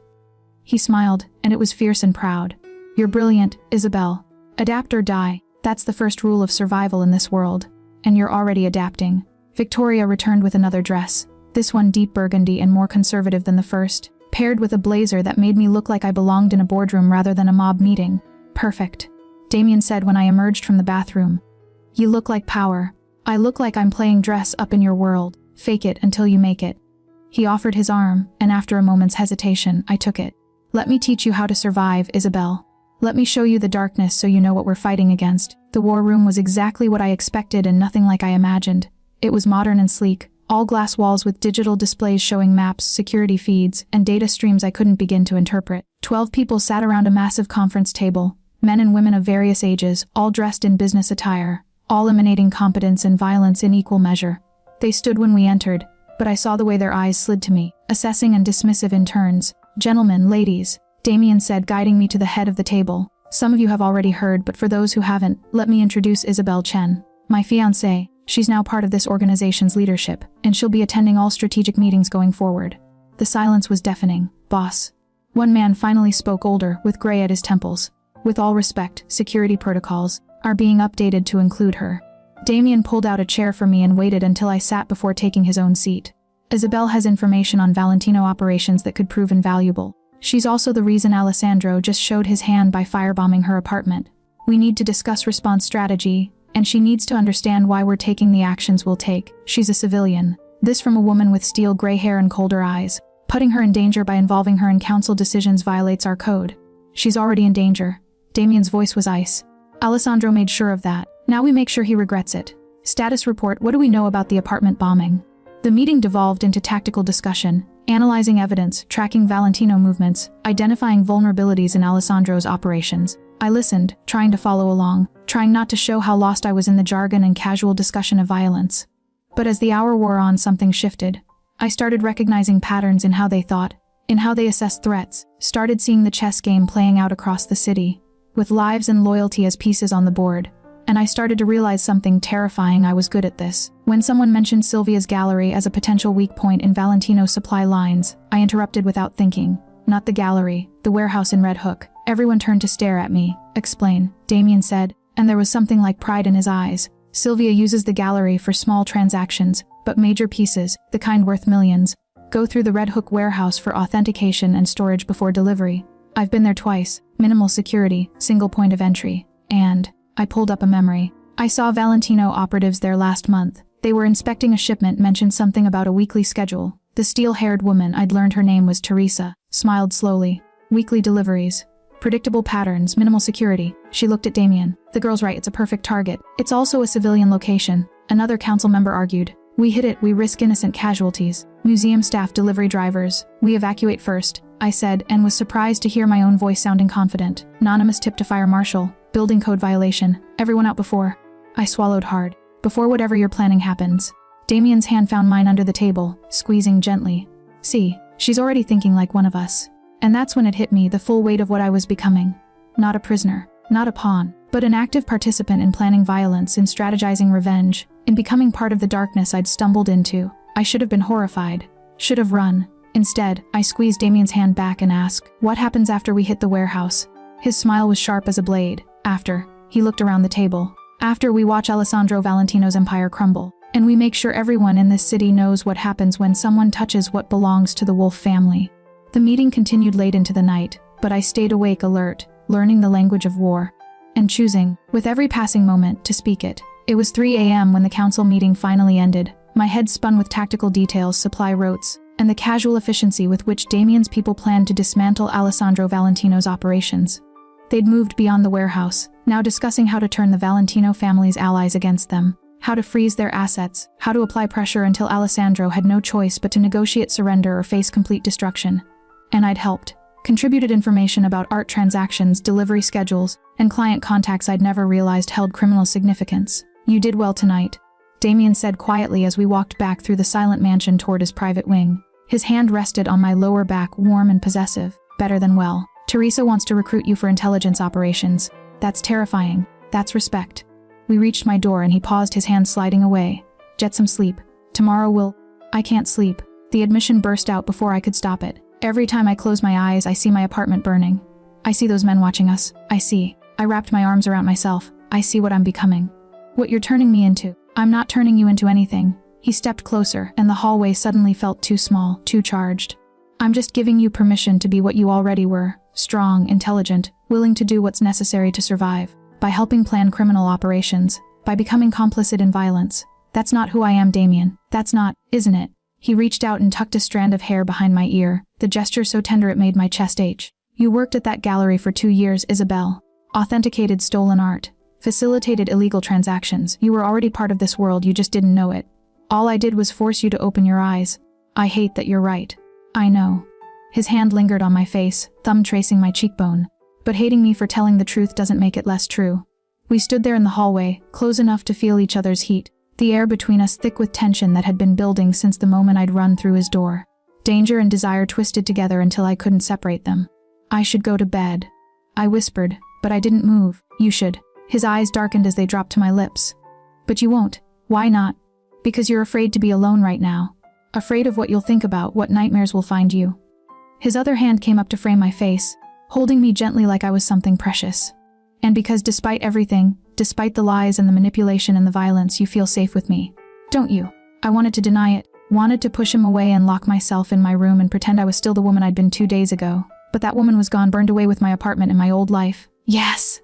A: He smiled, and it was fierce and proud. You're brilliant, Isabel. Adapt or die. That's the first rule of survival in this world. And you're already adapting. Victoria returned with another dress. This one deep burgundy and more conservative than the first, paired with a blazer that made me look like I belonged in a boardroom rather than a mob meeting. Perfect. Damen said when I emerged from the bathroom. You look like power. I look like I'm playing dress up in your world. Fake it until you make it. He offered his arm, and after a moment's hesitation, I took it. Let me teach you how to survive, Isabel. Let me show you the darkness so you know what we're fighting against. The war room was exactly what I expected and nothing like I imagined. It was modern and sleek, all glass walls with digital displays showing maps, security feeds, and data streams I couldn't begin to interpret. 12 people sat around a massive conference table, men and women of various ages, all dressed in business attire, all emanating competence and violence in equal measure. They stood when we entered, but I saw the way their eyes slid to me, assessing and dismissive in turns. Gentlemen, ladies, Damen said, guiding me to the head of the table. Some of you have already heard, but for those who haven't, let me introduce Isabel Chen, my fiancée. She's now part of this organization's leadership, and she'll be attending all strategic meetings going forward. The silence was deafening. Boss. One man finally spoke, older, with gray at his temples. With all respect, security protocols are being updated to include her. Damen pulled out a chair for me and waited until I sat before taking his own seat. Isabel has information on Valentino operations that could prove invaluable. She's also the reason Alessandro just showed his hand by firebombing her apartment. We need to discuss response strategy, and she needs to understand why we're taking the actions we'll take. She's a civilian. This from a woman with steel gray hair and colder eyes. Putting her in danger by involving her in council decisions violates our code. She's already in danger. Damien's voice was ice. Alessandro made sure of that. Now we make sure he regrets it. Status report, what do we know about the apartment bombing? The meeting devolved into tactical discussion, analyzing evidence, tracking Valentino movements, identifying vulnerabilities in Alessandro's operations. I listened, trying to follow along, trying not to show how lost I was in the jargon and casual discussion of violence. But as the hour wore on, something shifted. I started recognizing patterns in how they thought, in how they assessed threats, started seeing the chess game playing out across the city, with lives and loyalty as pieces on the board. And I started to realize something terrifying. I was good at this. When someone mentioned Sylvia's gallery as a potential weak point in Valentino's supply lines, I interrupted without thinking. Not the gallery, the warehouse in Red Hook. Everyone turned to stare at me. Explain, Damien said, and there was something like pride in his eyes. Sylvia uses the gallery for small transactions, but major pieces, the kind worth millions, go through the Red Hook warehouse for authentication and storage before delivery. I've been there twice. Minimal security, single point of entry. And I pulled up a memory. I saw Valentino operatives there last month. They were inspecting a shipment, mentioned something about a weekly schedule. The steel-haired woman, I'd learned her name was Teresa, smiled slowly. Weekly deliveries. Predictable patterns, minimal security. She looked at Damien. The girl's right, it's a perfect target. It's also a civilian location. Another council member argued. We hit it, we risk innocent casualties. Museum staff, delivery drivers. We evacuate first, I said, and was surprised to hear my own voice sounding confident. Anonymous tip to fire marshal. Building code violation. Everyone out before. I swallowed hard. Before whatever you're planning happens. Damien's hand found mine under the table, squeezing gently. See, she's already thinking like one of us. And that's when it hit me, the full weight of what I was becoming. Not a prisoner, not a pawn, but an active participant in planning violence, in strategizing revenge, in becoming part of the darkness I'd stumbled into. I should have been horrified. Should have run. Instead, I squeezed Damien's hand back and asked, what happens after we hit the warehouse? His smile was sharp as a blade. After, he looked around the table. After we watch Alessandro Valentino's empire crumble, and we make sure everyone in this city knows what happens when someone touches what belongs to the Wolf family. The meeting continued late into the night, but I stayed awake, alert, learning the language of war, and choosing, with every passing moment, to speak it. It was 3 a.m. when the council meeting finally ended. My head spun with tactical details, supply routes, and the casual efficiency with which Damien's people planned to dismantle Alessandro Valentino's operations. They'd moved beyond the warehouse, now discussing how to turn the Valentino family's allies against them, how to freeze their assets, how to apply pressure until Alessandro had no choice but to negotiate surrender or face complete destruction. And I'd helped. Contributed information about art transactions, delivery schedules, and client contacts I'd never realized held criminal significance. You did well tonight, Damien said quietly as we walked back through the silent mansion toward his private wing. His hand rested on my lower back, warm and possessive. Better than well. Teresa wants to recruit you for intelligence operations. That's terrifying. That's respect. We reached my door and he paused, his hand sliding away. Get some sleep. Tomorrow we'll... I can't sleep. The admission burst out before I could stop it. Every time I close my eyes, I see my apartment burning. I see those men watching us. I wrapped my arms around myself. I see what I'm becoming. What you're turning me into. I'm not turning you into anything. He stepped closer, and the hallway suddenly felt too small, too charged. I'm just giving you permission to be what you already were. Strong, intelligent, willing to do what's necessary to survive. By helping plan criminal operations. By becoming complicit in violence. That's not who I am, Damien. That's not, isn't it? He reached out and tucked a strand of hair behind my ear, the gesture so tender it made my chest ache. You worked at that gallery for 2 years, Isabel. Authenticated stolen art. Facilitated illegal transactions. You were already part of this world, you just didn't know it. All I did was force you to open your eyes. I hate that you're right. I know. His hand lingered on my face, thumb tracing my cheekbone. But hating me for telling the truth doesn't make it less true. We stood there in the hallway, close enough to feel each other's heat. The air between us thick with tension that had been building since the moment I'd run through his door. Danger and desire twisted together until I couldn't separate them. I should go to bed. I whispered, but I didn't move. You should. His eyes darkened as they dropped to my lips. But you won't. Why not? Because you're afraid to be alone right now. Afraid of what you'll think about, what nightmares will find you. His other hand came up to frame my face, holding me gently like I was something precious. And because despite everything, despite the lies and the manipulation and the violence, you feel safe with me. Don't you? I wanted to deny it, wanted to push him away and lock myself in my room and pretend I was still the woman I'd been 2 days ago. But that woman was gone, burned away with my apartment and my old life. Yes,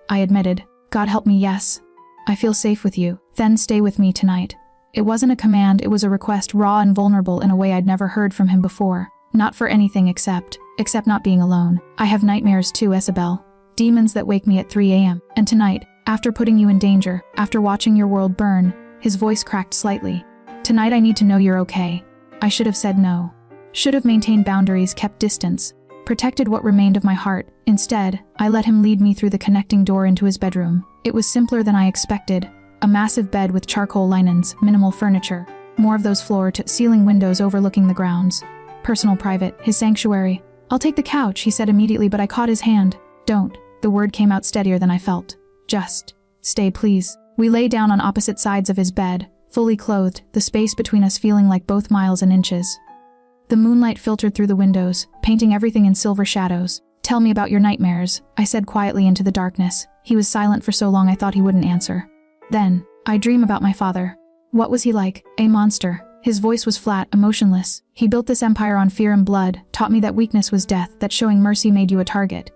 A: I admitted. God help me, yes. I feel safe with you. Then stay with me tonight. It wasn't a command, it was a request, raw and vulnerable in a way I'd never heard from him before. Not for anything except not being alone. I have nightmares too, Isabel. Demons that wake me at 3 a.m. And tonight, after putting you in danger, after watching your world burn, his voice cracked slightly. Tonight I need to know you're okay. I should have said no. Should have maintained boundaries, kept distance, protected what remained of my heart. Instead, I let him lead me through the connecting door into his bedroom. It was simpler than I expected. A massive bed with charcoal linens, minimal furniture, more of those floor-to-ceiling windows overlooking the grounds. Personal, private, his sanctuary. I'll take the couch, he said immediately, but I caught his hand. Don't. The word came out steadier than I felt. Just stay, please. We lay down on opposite sides of his bed, fully clothed, the space between us feeling like both miles and inches. The moonlight filtered through the windows, painting everything in silver shadows. Tell me about your nightmares, I said quietly into the darkness. He was silent for so long I thought he wouldn't answer. Then, I dream about my father. What was he like? A monster. His voice was flat, emotionless. He built this empire on fear and blood, taught me that weakness was death, that showing mercy made you a target.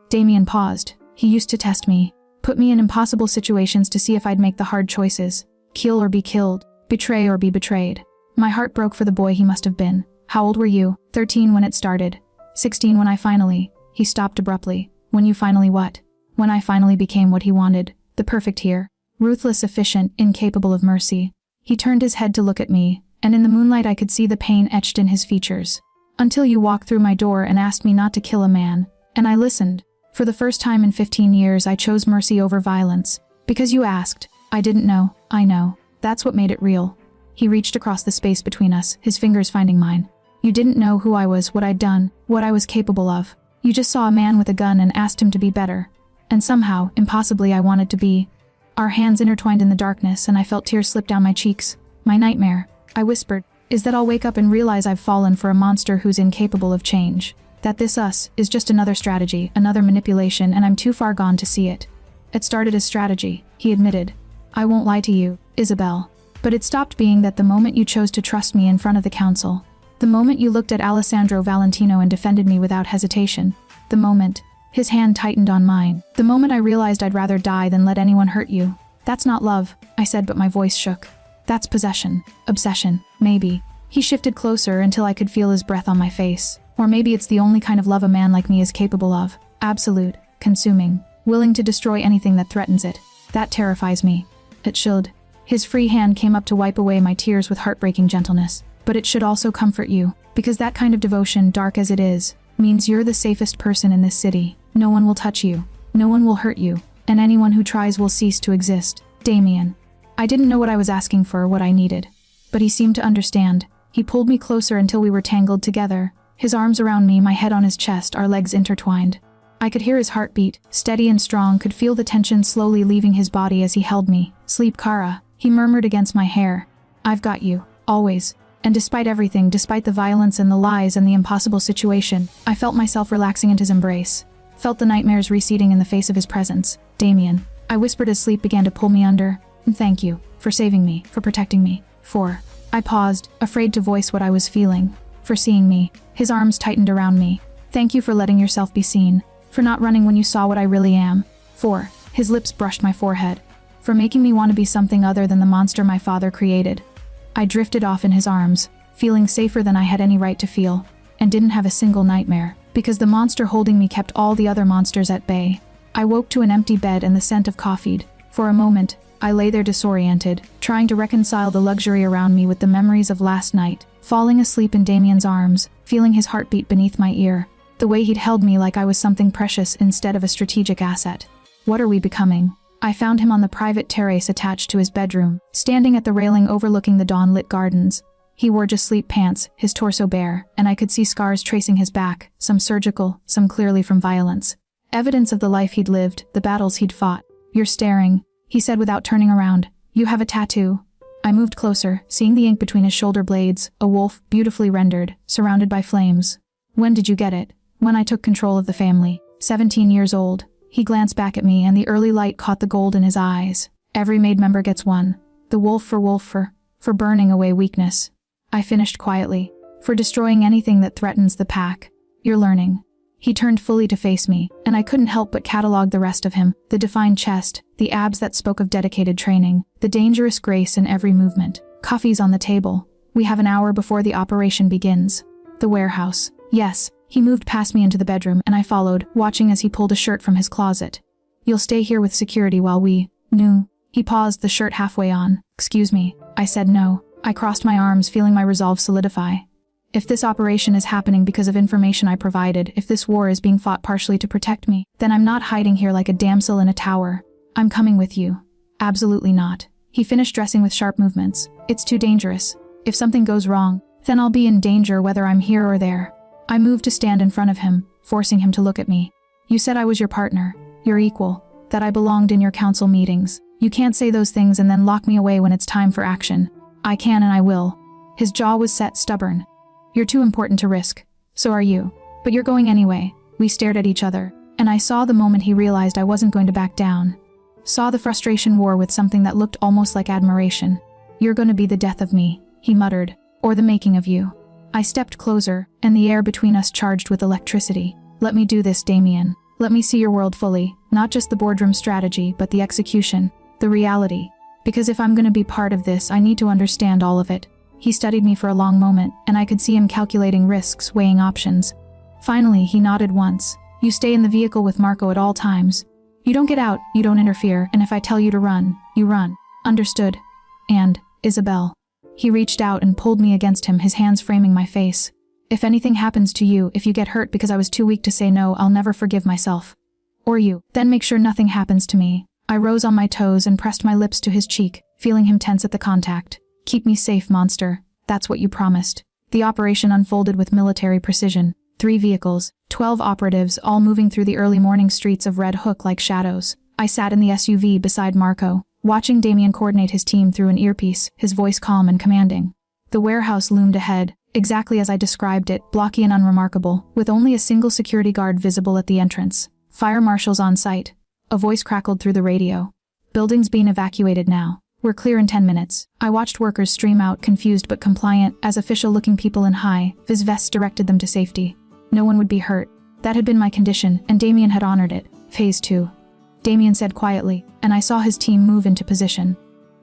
A: Damen paused. He used to test me, put me in impossible situations to see if I'd make the hard choices. Kill or be killed, betray or be betrayed. My heart broke for the boy he must have been. How old were you? 13 when it started. 16 when I finally... He stopped abruptly. When you finally what? When I finally became what he wanted. The perfect here. Ruthless, efficient, incapable of mercy. He turned his head to look at me, and in the moonlight I could see the pain etched in his features. Until you walked through my door and asked me not to kill a man. And I listened. For the first time in 15 years I chose mercy over violence. Because you asked. I didn't know. I know. That's what made it real. He reached across the space between us, his fingers finding mine. You didn't know who I was, what I'd done, what I was capable of. You just saw a man with a gun and asked him to be better. And somehow, impossibly, I wanted to be. Our hands intertwined in the darkness and I felt tears slip down my cheeks. My nightmare, I whispered, is that I'll wake up and realize I've fallen for a monster who's incapable of change. That this us is just another strategy, another manipulation, and I'm too far gone to see it. It started as strategy, he admitted. I won't lie to you, Isabel. But it stopped being that the moment you chose to trust me in front of the council. The moment you looked at Alessandro Valentino and defended me without hesitation. The moment his hand tightened on mine. The moment I realized I'd rather die than let anyone hurt you. That's not love, I said, but my voice shook. That's possession. Obsession. Maybe. He shifted closer until I could feel his breath on my face. Or maybe it's the only kind of love a man like me is capable of. Absolute. Consuming. Willing to destroy anything that threatens it. That terrifies me. It should. His free hand came up to wipe away my tears with heartbreaking gentleness. But it should also comfort you. Because that kind of devotion, dark as it is, means you're the safest person in this city. No one will touch you. No one will hurt you. And anyone who tries will cease to exist. Damen. I didn't know what I was asking for or what I needed. But he seemed to understand. He pulled me closer until we were tangled together. His arms around me, my head on his chest, our legs intertwined. I could hear his heartbeat, steady and strong, could feel the tension slowly leaving his body as he held me. Sleep, Kara, he murmured against my hair. I've got you. Always. And despite everything, despite the violence and the lies and the impossible situation, I felt myself relaxing into his embrace. Felt the nightmares receding in the face of his presence. Damen. I whispered as sleep began to pull me under. Thank you. For saving me. For protecting me. For. I paused, afraid to voice what I was feeling. For seeing me. His arms tightened around me. Thank you for letting yourself be seen. For not running when you saw what I really am. For. His lips brushed my forehead. For making me want to be something other than the monster my father created. I drifted off in his arms, feeling safer than I had any right to feel, and didn't have a single nightmare, because the monster holding me kept all the other monsters at bay. I woke to an empty bed and the scent of coffee. For a moment, I lay there disoriented, trying to reconcile the luxury around me with the memories of last night, falling asleep in Damien's arms, feeling his heartbeat beneath my ear, the way he'd held me like I was something precious instead of a strategic asset. What are we becoming? I found him on the private terrace attached to his bedroom, standing at the railing overlooking the dawn-lit gardens. He wore just sleep pants, his torso bare, and I could see scars tracing his back, some surgical, some clearly from violence. Evidence of the life he'd lived, the battles he'd fought. You're staring, he said without turning around. You have a tattoo. I moved closer, seeing the ink between his shoulder blades, a wolf, beautifully rendered, surrounded by flames. When did you get it? When I took control of the family. 17 years old. He glanced back at me and the early light caught the gold in his eyes. Every maid member gets one. The wolf for burning away weakness. I finished quietly. For destroying anything that threatens the pack. You're learning. He turned fully to face me, and I couldn't help but catalog the rest of him, the defined chest, the abs that spoke of dedicated training, the dangerous grace in every movement. Coffee's on the table. We have an hour before the operation begins. The warehouse. Yes. He moved past me into the bedroom, and I followed, watching as he pulled a shirt from his closet. You'll stay here with security while we... No. He paused, the shirt halfway on. Excuse me. I said no. I crossed my arms, feeling my resolve solidify. If this operation is happening because of information I provided, if this war is being fought partially to protect me, then I'm not hiding here like a damsel in a tower. I'm coming with you. Absolutely not. He finished dressing with sharp movements. It's too dangerous. If something goes wrong, then I'll be in danger whether I'm here or there. I moved to stand in front of him, forcing him to look at me. You said I was your partner, your equal, that I belonged in your council meetings. You can't say those things and then lock me away when it's time for action. I can and I will. His jaw was set, stubborn. You're too important to risk. So are you. But you're going anyway. We stared at each other, and I saw the moment he realized I wasn't going to back down. Saw the frustration war with something that looked almost like admiration. You're going to be the death of me, he muttered, or the making of you. I stepped closer, and the air between us charged with electricity. Let me do this, Damien. Let me see your world fully, not just the boardroom strategy, but the execution, the reality. Because if I'm going to be part of this, I need to understand all of it. He studied me for a long moment, and I could see him calculating risks, weighing options. Finally, he nodded once. You stay in the vehicle with Marco at all times. You don't get out, you don't interfere, and if I tell you to run, you run. Understood? And, Isabel. He reached out and pulled me against him, his hands framing my face. If anything happens to you, if you get hurt because I was too weak to say no, I'll never forgive myself. Or you. Then make sure nothing happens to me. I rose on my toes and pressed my lips to his cheek, feeling him tense at the contact. Keep me safe, monster. That's what you promised. The operation unfolded with military precision. 3 vehicles, 12 operatives, all moving through the early morning streets of Red Hook like shadows. I sat in the SUV beside Marco, watching Damien coordinate his team through an earpiece, his voice calm and commanding. The warehouse loomed ahead, exactly as I described it, blocky and unremarkable, with only a single security guard visible at the entrance. Fire marshals on site. A voice crackled through the radio. Buildings being evacuated now. We're clear in 10 minutes. I watched workers stream out, confused but compliant, as official-looking people in high-vis vests directed them to safety. No one would be hurt. That had been my condition, and Damien had honored it. Phase 2. Damien said quietly, and I saw his team move into position.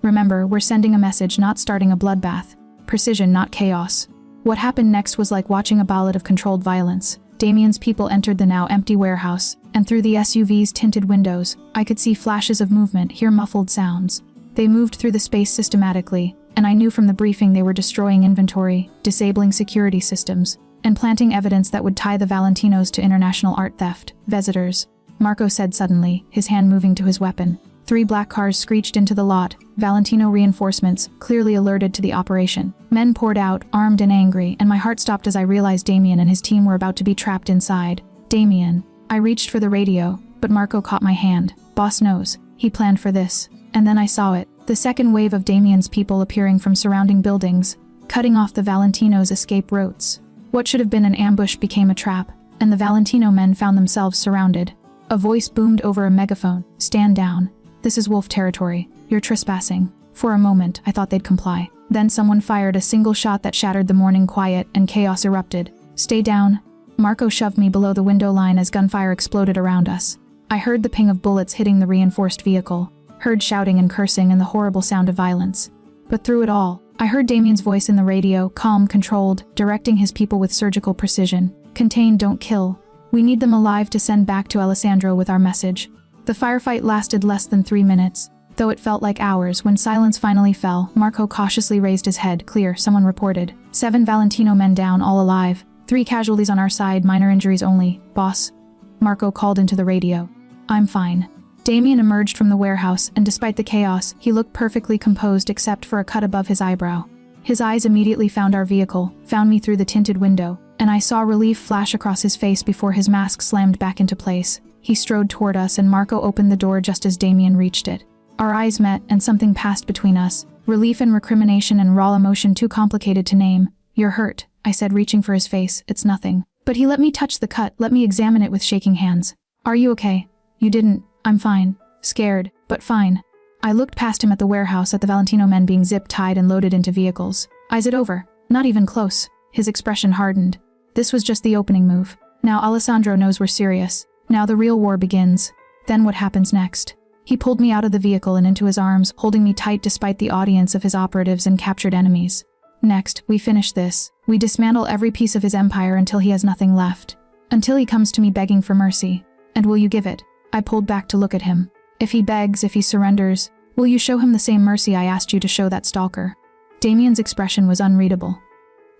A: Remember, we're sending a message, not starting a bloodbath. Precision, not chaos. What happened next was like watching a ballad of controlled violence. Damien's people entered the now empty warehouse, and through the SUV's tinted windows, I could see flashes of movement, hear muffled sounds. They moved through the space systematically, and I knew from the briefing they were destroying inventory, disabling security systems, and planting evidence that would tie the Valentinos to international art theft. Visitors, Marco said suddenly, his hand moving to his weapon. 3 black cars screeched into the lot, Valentino reinforcements, clearly alerted to the operation. Men poured out, armed and angry, and my heart stopped as I realized Damien and his team were about to be trapped inside. Damien. I reached for the radio, but Marco caught my hand. Boss knows. He planned for this. And then I saw it. The second wave of Damien's people appearing from surrounding buildings, cutting off the Valentinos' escape routes. What should have been an ambush became a trap, and the Valentino men found themselves surrounded. A voice boomed over a megaphone. Stand down. This is wolf territory. You're trespassing. For a moment, I thought they'd comply. Then someone fired a single shot that shattered the morning quiet, and chaos erupted. Stay down. Marco shoved me below the window line as gunfire exploded around us. I heard the ping of bullets hitting the reinforced vehicle. Heard shouting and cursing and the horrible sound of violence. But through it all, I heard Damien's voice in the radio, calm, controlled, directing his people with surgical precision. Contain, don't kill. We need them alive to send back to Alessandro with our message. The firefight lasted less than 3 minutes, though it felt like hours. When silence finally fell, Marco cautiously raised his head. Clear, someone reported. 7 Valentino men down, all alive. 3 casualties on our side, minor injuries only. Boss. Marco called into the radio. I'm fine. Damien emerged from the warehouse, and despite the chaos, he looked perfectly composed except for a cut above his eyebrow. His eyes immediately found our vehicle, found me through the tinted window, and I saw relief flash across his face before his mask slammed back into place. He strode toward us, and Marco opened the door just as Damien reached it. Our eyes met, and something passed between us. Relief and recrimination and raw emotion too complicated to name. You're hurt, I said, reaching for his face. It's nothing. But he let me touch the cut, let me examine it with shaking hands. Are you okay? You didn't. I'm fine. Scared, but fine. I looked past him at the warehouse at the Valentino men being zip-tied and loaded into vehicles. Is it over? Not even close. His expression hardened. This was just the opening move. Now Alessandro knows we're serious. Now the real war begins. Then what happens next? He pulled me out of the vehicle and into his arms, holding me tight despite the audience of his operatives and captured enemies. Next, we finish this. We dismantle every piece of his empire until he has nothing left. Until he comes to me begging for mercy. And will you give it? I pulled back to look at him. If he begs, if he surrenders, will you show him the same mercy I asked you to show that stalker? Damien's expression was unreadable.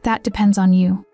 A: That depends on you.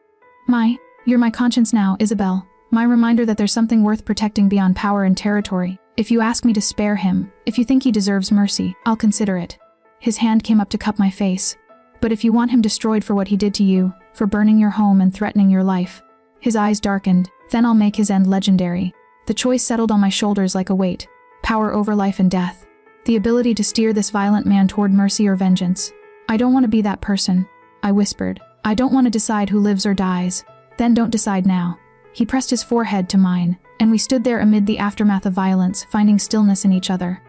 A: You're my conscience now, Isabel. My reminder that there's something worth protecting beyond power and territory. If you ask me to spare him, if you think he deserves mercy, I'll consider it. His hand came up to cup my face. But if you want him destroyed for what he did to you, for burning your home and threatening your life. His eyes darkened. Then I'll make his end legendary. The choice settled on my shoulders like a weight. Power over life and death. The ability to steer this violent man toward mercy or vengeance. I don't want to be that person, I whispered. I don't want to decide who lives or dies. Then don't decide now. He pressed his forehead to mine, and we stood there amid the aftermath of violence, finding stillness in each other.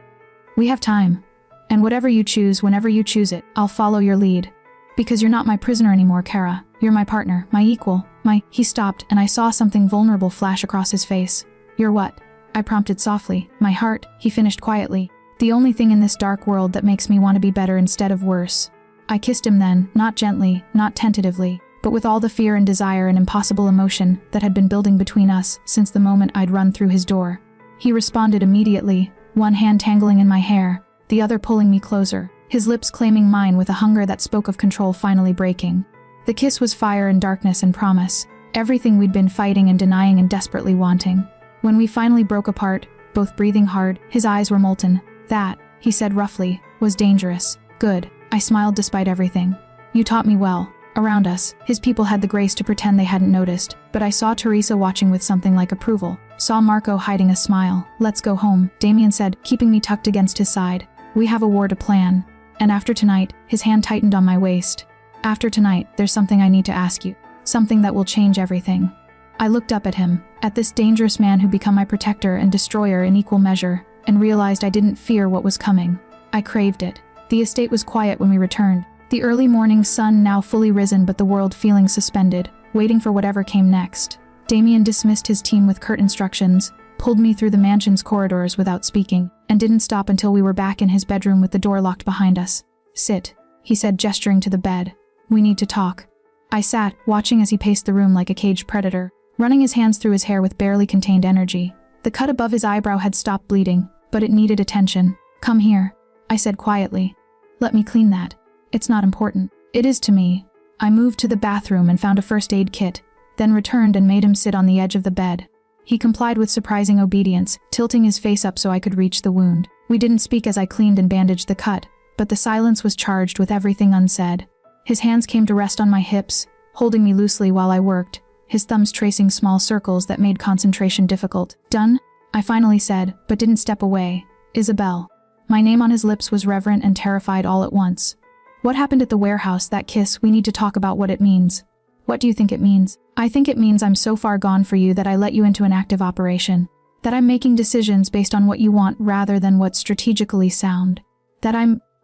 A: We have time. And whatever you choose, whenever you choose it, I'll follow your lead. Because you're not my prisoner anymore, Kara. You're my partner, my equal, He stopped, and I saw something vulnerable flash across his face. You're what? I prompted softly. My heart, he finished quietly. The only thing in this dark world that makes me want to be better instead of worse. I kissed him then, not gently, not tentatively, but with all the fear and desire and impossible emotion that had been building between us since the moment I'd run through his door. He responded immediately, one hand tangling in my hair, the other pulling me closer, his lips claiming mine with a hunger that spoke of control finally breaking. The kiss was fire and darkness and promise, everything we'd been fighting and denying and desperately wanting. When we finally broke apart, both breathing hard, his eyes were molten. That, he said roughly, was dangerous. Good. I smiled despite everything. You taught me well. Around us, his people had the grace to pretend they hadn't noticed, but I saw Teresa watching with something like approval. Saw Marco hiding a smile. Let's go home, Damien said, keeping me tucked against his side. We have a war to plan. And after tonight, his hand tightened on my waist. After tonight, there's something I need to ask you. Something that will change everything. I looked up at him, at this dangerous man who'd become my protector and destroyer in equal measure, and realized I didn't fear what was coming. I craved it. The estate was quiet when we returned. The early morning sun now fully risen but the world feeling suspended, waiting for whatever came next. Damien dismissed his team with curt instructions, pulled me through the mansion's corridors without speaking, and didn't stop until we were back in his bedroom with the door locked behind us. Sit, he said, gesturing to the bed. We need to talk. I sat, watching as he paced the room like a caged predator, running his hands through his hair with barely contained energy. The cut above his eyebrow had stopped bleeding, but it needed attention. Come here, I said quietly. Let me clean that. It's not important. It is to me. I moved to the bathroom and found a first aid kit, then returned and made him sit on the edge of the bed. He complied with surprising obedience, tilting his face up so I could reach the wound. We didn't speak as I cleaned and bandaged the cut, but the silence was charged with everything unsaid. His hands came to rest on my hips, holding me loosely while I worked, his thumbs tracing small circles that made concentration difficult. Done? I finally said, but didn't step away. Isabel. My name on his lips was reverent and terrified all at once. What happened at the warehouse, that kiss? We need to talk about what it means. What do you think it means? I think it means I'm so far gone for you that I let you into an active operation. That I'm making decisions based on what you want rather than what's strategically sound.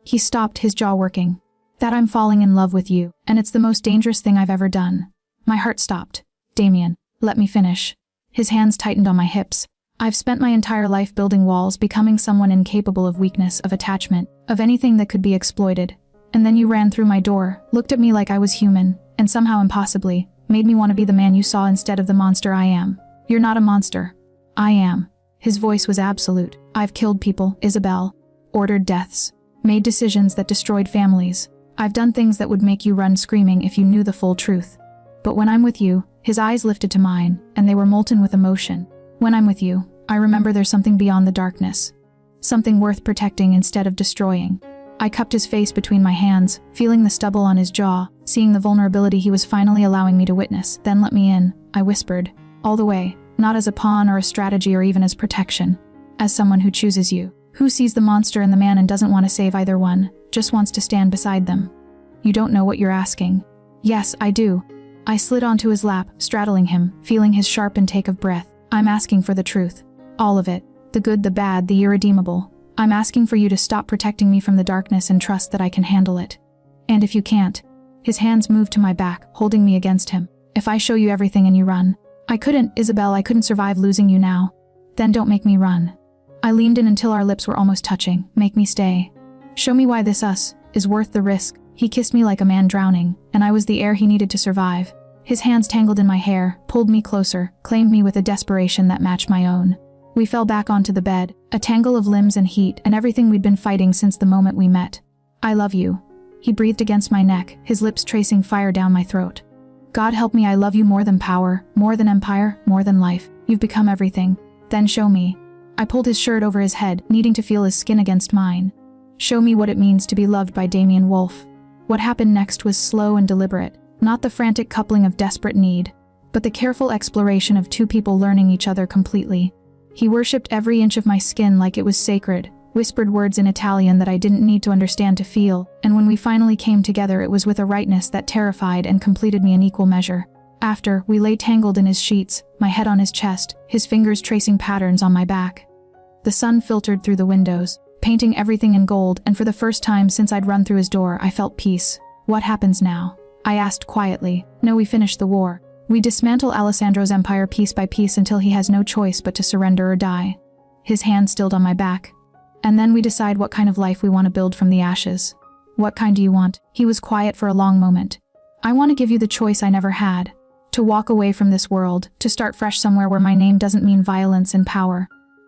A: He stopped, his jaw working. That I'm falling in love with you, and it's the most dangerous thing I've ever done. My heart stopped. Damien, let me finish. His hands tightened on my hips. I've spent my entire life building walls, becoming someone incapable of weakness, of attachment, of anything that could be exploited. And then you ran through my door, looked at me like I was human, and somehow impossibly, made me want to be the man you saw instead of the monster I am. You're not a monster. I am. His voice was absolute. I've killed people, Isabel. Ordered deaths. Made decisions that destroyed families. I've done things that would make you run screaming if you knew the full truth. But when I'm with you, his eyes lifted to mine, and they were molten with emotion. When I'm with you, I remember there's something beyond the darkness. Something worth protecting instead of destroying. I cupped his face between my hands, feeling the stubble on his jaw, seeing the vulnerability he was finally allowing me to witness. Then let me in, I whispered. All the way, not as a pawn or a strategy or even as protection. As someone who chooses you. Who sees the monster and the man and doesn't want to save either one, just wants to stand beside them. You don't know what you're asking. Yes, I do. I slid onto his lap, straddling him, feeling his sharp intake of breath. I'm asking for the truth. All of it. The good, the bad, the irredeemable. I'm asking for you to stop protecting me from the darkness and trust that I can handle it. And if you can't, his hands moved to my back, holding me against him. If I show you everything and you run, I couldn't, Isabel, I couldn't survive losing you now. Then don't make me run. I leaned in until our lips were almost touching. Make me stay. Show me why this us is worth the risk. He kissed me like a man drowning, and I was the air he needed to survive. His hands tangled in my hair, pulled me closer, claimed me with a desperation that matched my own. We fell back onto the bed, a tangle of limbs and heat and everything we'd been fighting since the moment we met. I love you. He breathed against my neck, his lips tracing fire down my throat. God help me, I love you more than power, more than empire, more than life. You've become everything. Then show me. I pulled his shirt over his head, needing to feel his skin against mine. Show me what it means to be loved by Damien Wolf. What happened next was slow and deliberate, not the frantic coupling of desperate need, but the careful exploration of two people learning each other completely. He worshipped every inch of my skin like it was sacred, whispered words in Italian that I didn't need to understand to feel, and when we finally came together it was with a rightness that terrified and completed me in equal measure. After, we lay tangled in his sheets, my head on his chest, his fingers tracing patterns on my back. The sun filtered through the windows, painting everything in gold, and for the first time since I'd run through his door I felt peace. What happens now? I asked quietly. No, we finish the war. We dismantle Alessandro's empire piece by piece until he has no choice but to surrender or die. His hand stilled on my back. And then we decide what kind of life we want to build from the ashes. What kind do you want? He was quiet for a long moment. I want to give you the choice I never had. To walk away from this world, to start fresh somewhere where my name doesn't mean violence and power.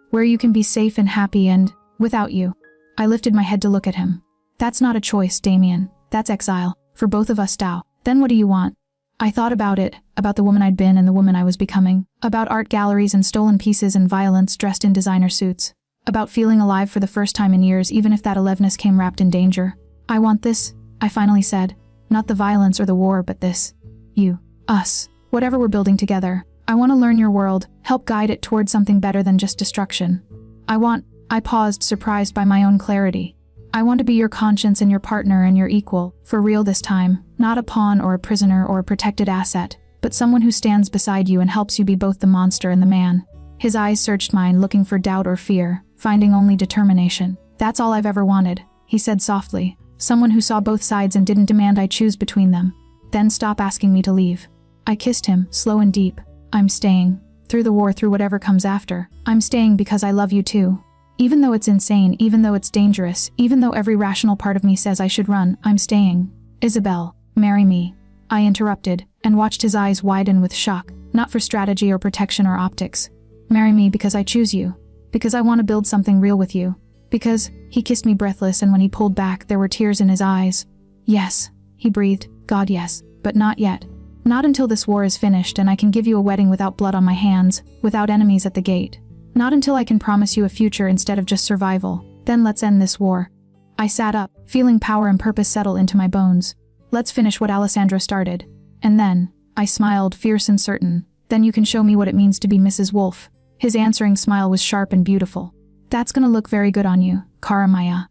A: Where you can be safe and happy and, without you. I lifted my head to look at him. That's not a choice, Damien. That's exile. For both of us, Tao. Then what do you want? I thought about it, about the woman I'd been and the woman I was becoming, about art galleries and stolen pieces and violence dressed in designer suits, about feeling alive for the first time in years even if that aliveness came wrapped in danger. I want this, I finally said. Not the violence or the war, but this. You. Us. Whatever we're building together. I want to learn your world, help guide it towards something better than just destruction. I paused, surprised by my own clarity. I want to be your conscience and your partner and your equal, for real this time, not a pawn or a prisoner or a protected asset, but someone who stands beside you and helps you be both the monster and the man. His eyes searched mine, looking for doubt or fear, finding only determination. That's all I've ever wanted, he said softly. Someone who saw both sides and didn't demand I choose between them. Then stop asking me to leave. I kissed him, slow and deep. I'm staying. Through the war, through whatever comes after. I'm staying because I love you too. Even though it's insane, even though it's dangerous, even though every rational part of me says I should run, I'm staying. Isabel, marry me. I interrupted, and watched his eyes widen with shock, not for strategy or protection or optics. Marry me because I choose you. Because I want to build something real with you. Because, he kissed me breathless, and when he pulled back there were tears in his eyes. Yes, he breathed, God yes, but not yet. Not until this war is finished and I can give you a wedding without blood on my hands, without enemies at the gate. Not until I can promise you a future instead of just survival. Then let's end this war. I sat up, feeling power and purpose settle into my bones. Let's finish what Alessandro started. And then, I smiled, fierce and certain. Then you can show me what it means to be Mrs. Wolf. His answering smile was sharp and beautiful. That's gonna look very good on you, Cara Maya.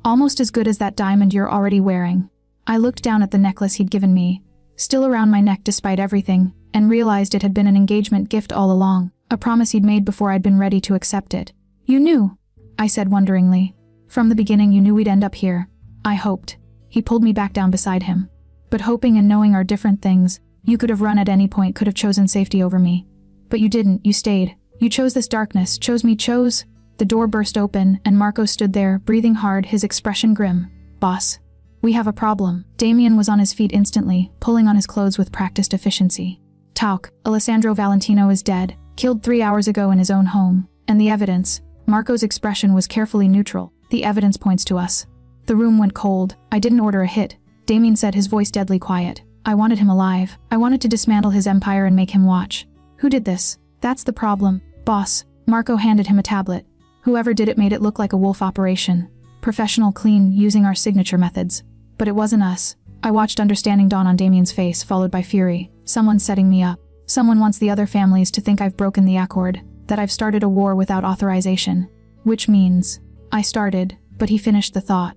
A: Almost as good as that diamond you're already wearing. I looked down at the necklace he'd given me, still around my neck despite everything, and realized it had been an engagement gift all along. A promise he'd made before I'd been ready to accept it. You knew, I said wonderingly. From the beginning you knew we'd end up here. I hoped. He pulled me back down beside him. But hoping and knowing are different things. You could have run at any point, could have chosen safety over me. But you didn't, you stayed. You chose this darkness, chose me, chose. The door burst open, and Marco stood there, breathing hard, his expression grim. Boss. We have a problem. Damien was on his feet instantly, pulling on his clothes with practiced efficiency. Tauk, Alessandro Valentino is dead. Killed 3 hours ago in his own home. And the evidence. Marco's expression was carefully neutral. The evidence points to us. The room went cold. I didn't order a hit. Damien said, his voice deadly quiet. I wanted him alive. I wanted to dismantle his empire and make him watch. Who did this? That's the problem. Boss. Marco handed him a tablet. Whoever did it made it look like a wolf operation. Professional, clean, using our signature methods. But it wasn't us. I watched understanding dawn on Damien's face, followed by fury. Someone's setting me up. Someone wants the other families to think I've broken the accord, that I've started a war without authorization. Which means, I started, but he finished the thought.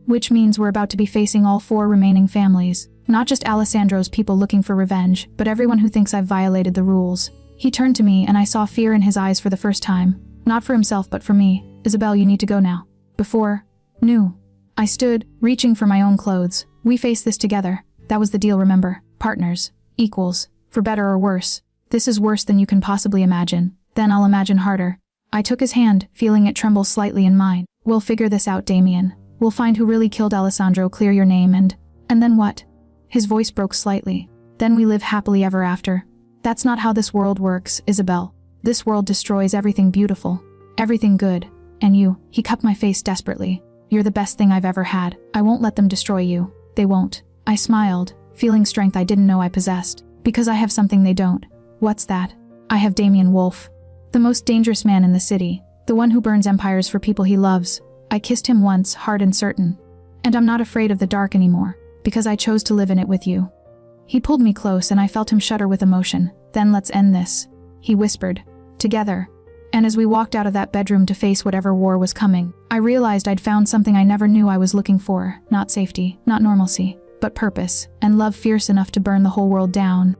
A: Which means we're about to be facing all 4 remaining families. Not just Alessandro's people looking for revenge, but everyone who thinks I've violated the rules. He turned to me and I saw fear in his eyes for the first time. Not for himself but for me. Isabel, you need to go now. Before. Knew. I stood, reaching for my own clothes. We face this together. That was the deal, remember. Partners. Equals. For better or worse. This is worse than you can possibly imagine. Then I'll imagine harder. I took his hand, feeling it tremble slightly in mine. We'll figure this out, Damien. We'll find who really killed Alessandro, clear your name, and then what? His voice broke slightly. Then we live happily ever after. That's not how this world works, Isabel. This world destroys everything beautiful, everything good. And you, he cupped my face desperately. You're the best thing I've ever had. I won't let them destroy you. They won't. I smiled, feeling strength I didn't know I possessed. Because I have something they don't. What's that? I have Damien Wolf. The most dangerous man in the city. The one who burns empires for people he loves. I kissed him once, hard and certain. And I'm not afraid of the dark anymore, because I chose to live in it with you. He pulled me close and I felt him shudder with emotion. Then let's end this, he whispered. Together. And as we walked out of that bedroom to face whatever war was coming, I realized I'd found something I never knew I was looking for. Not safety, not normalcy, but purpose, and love fierce enough to burn the whole world down.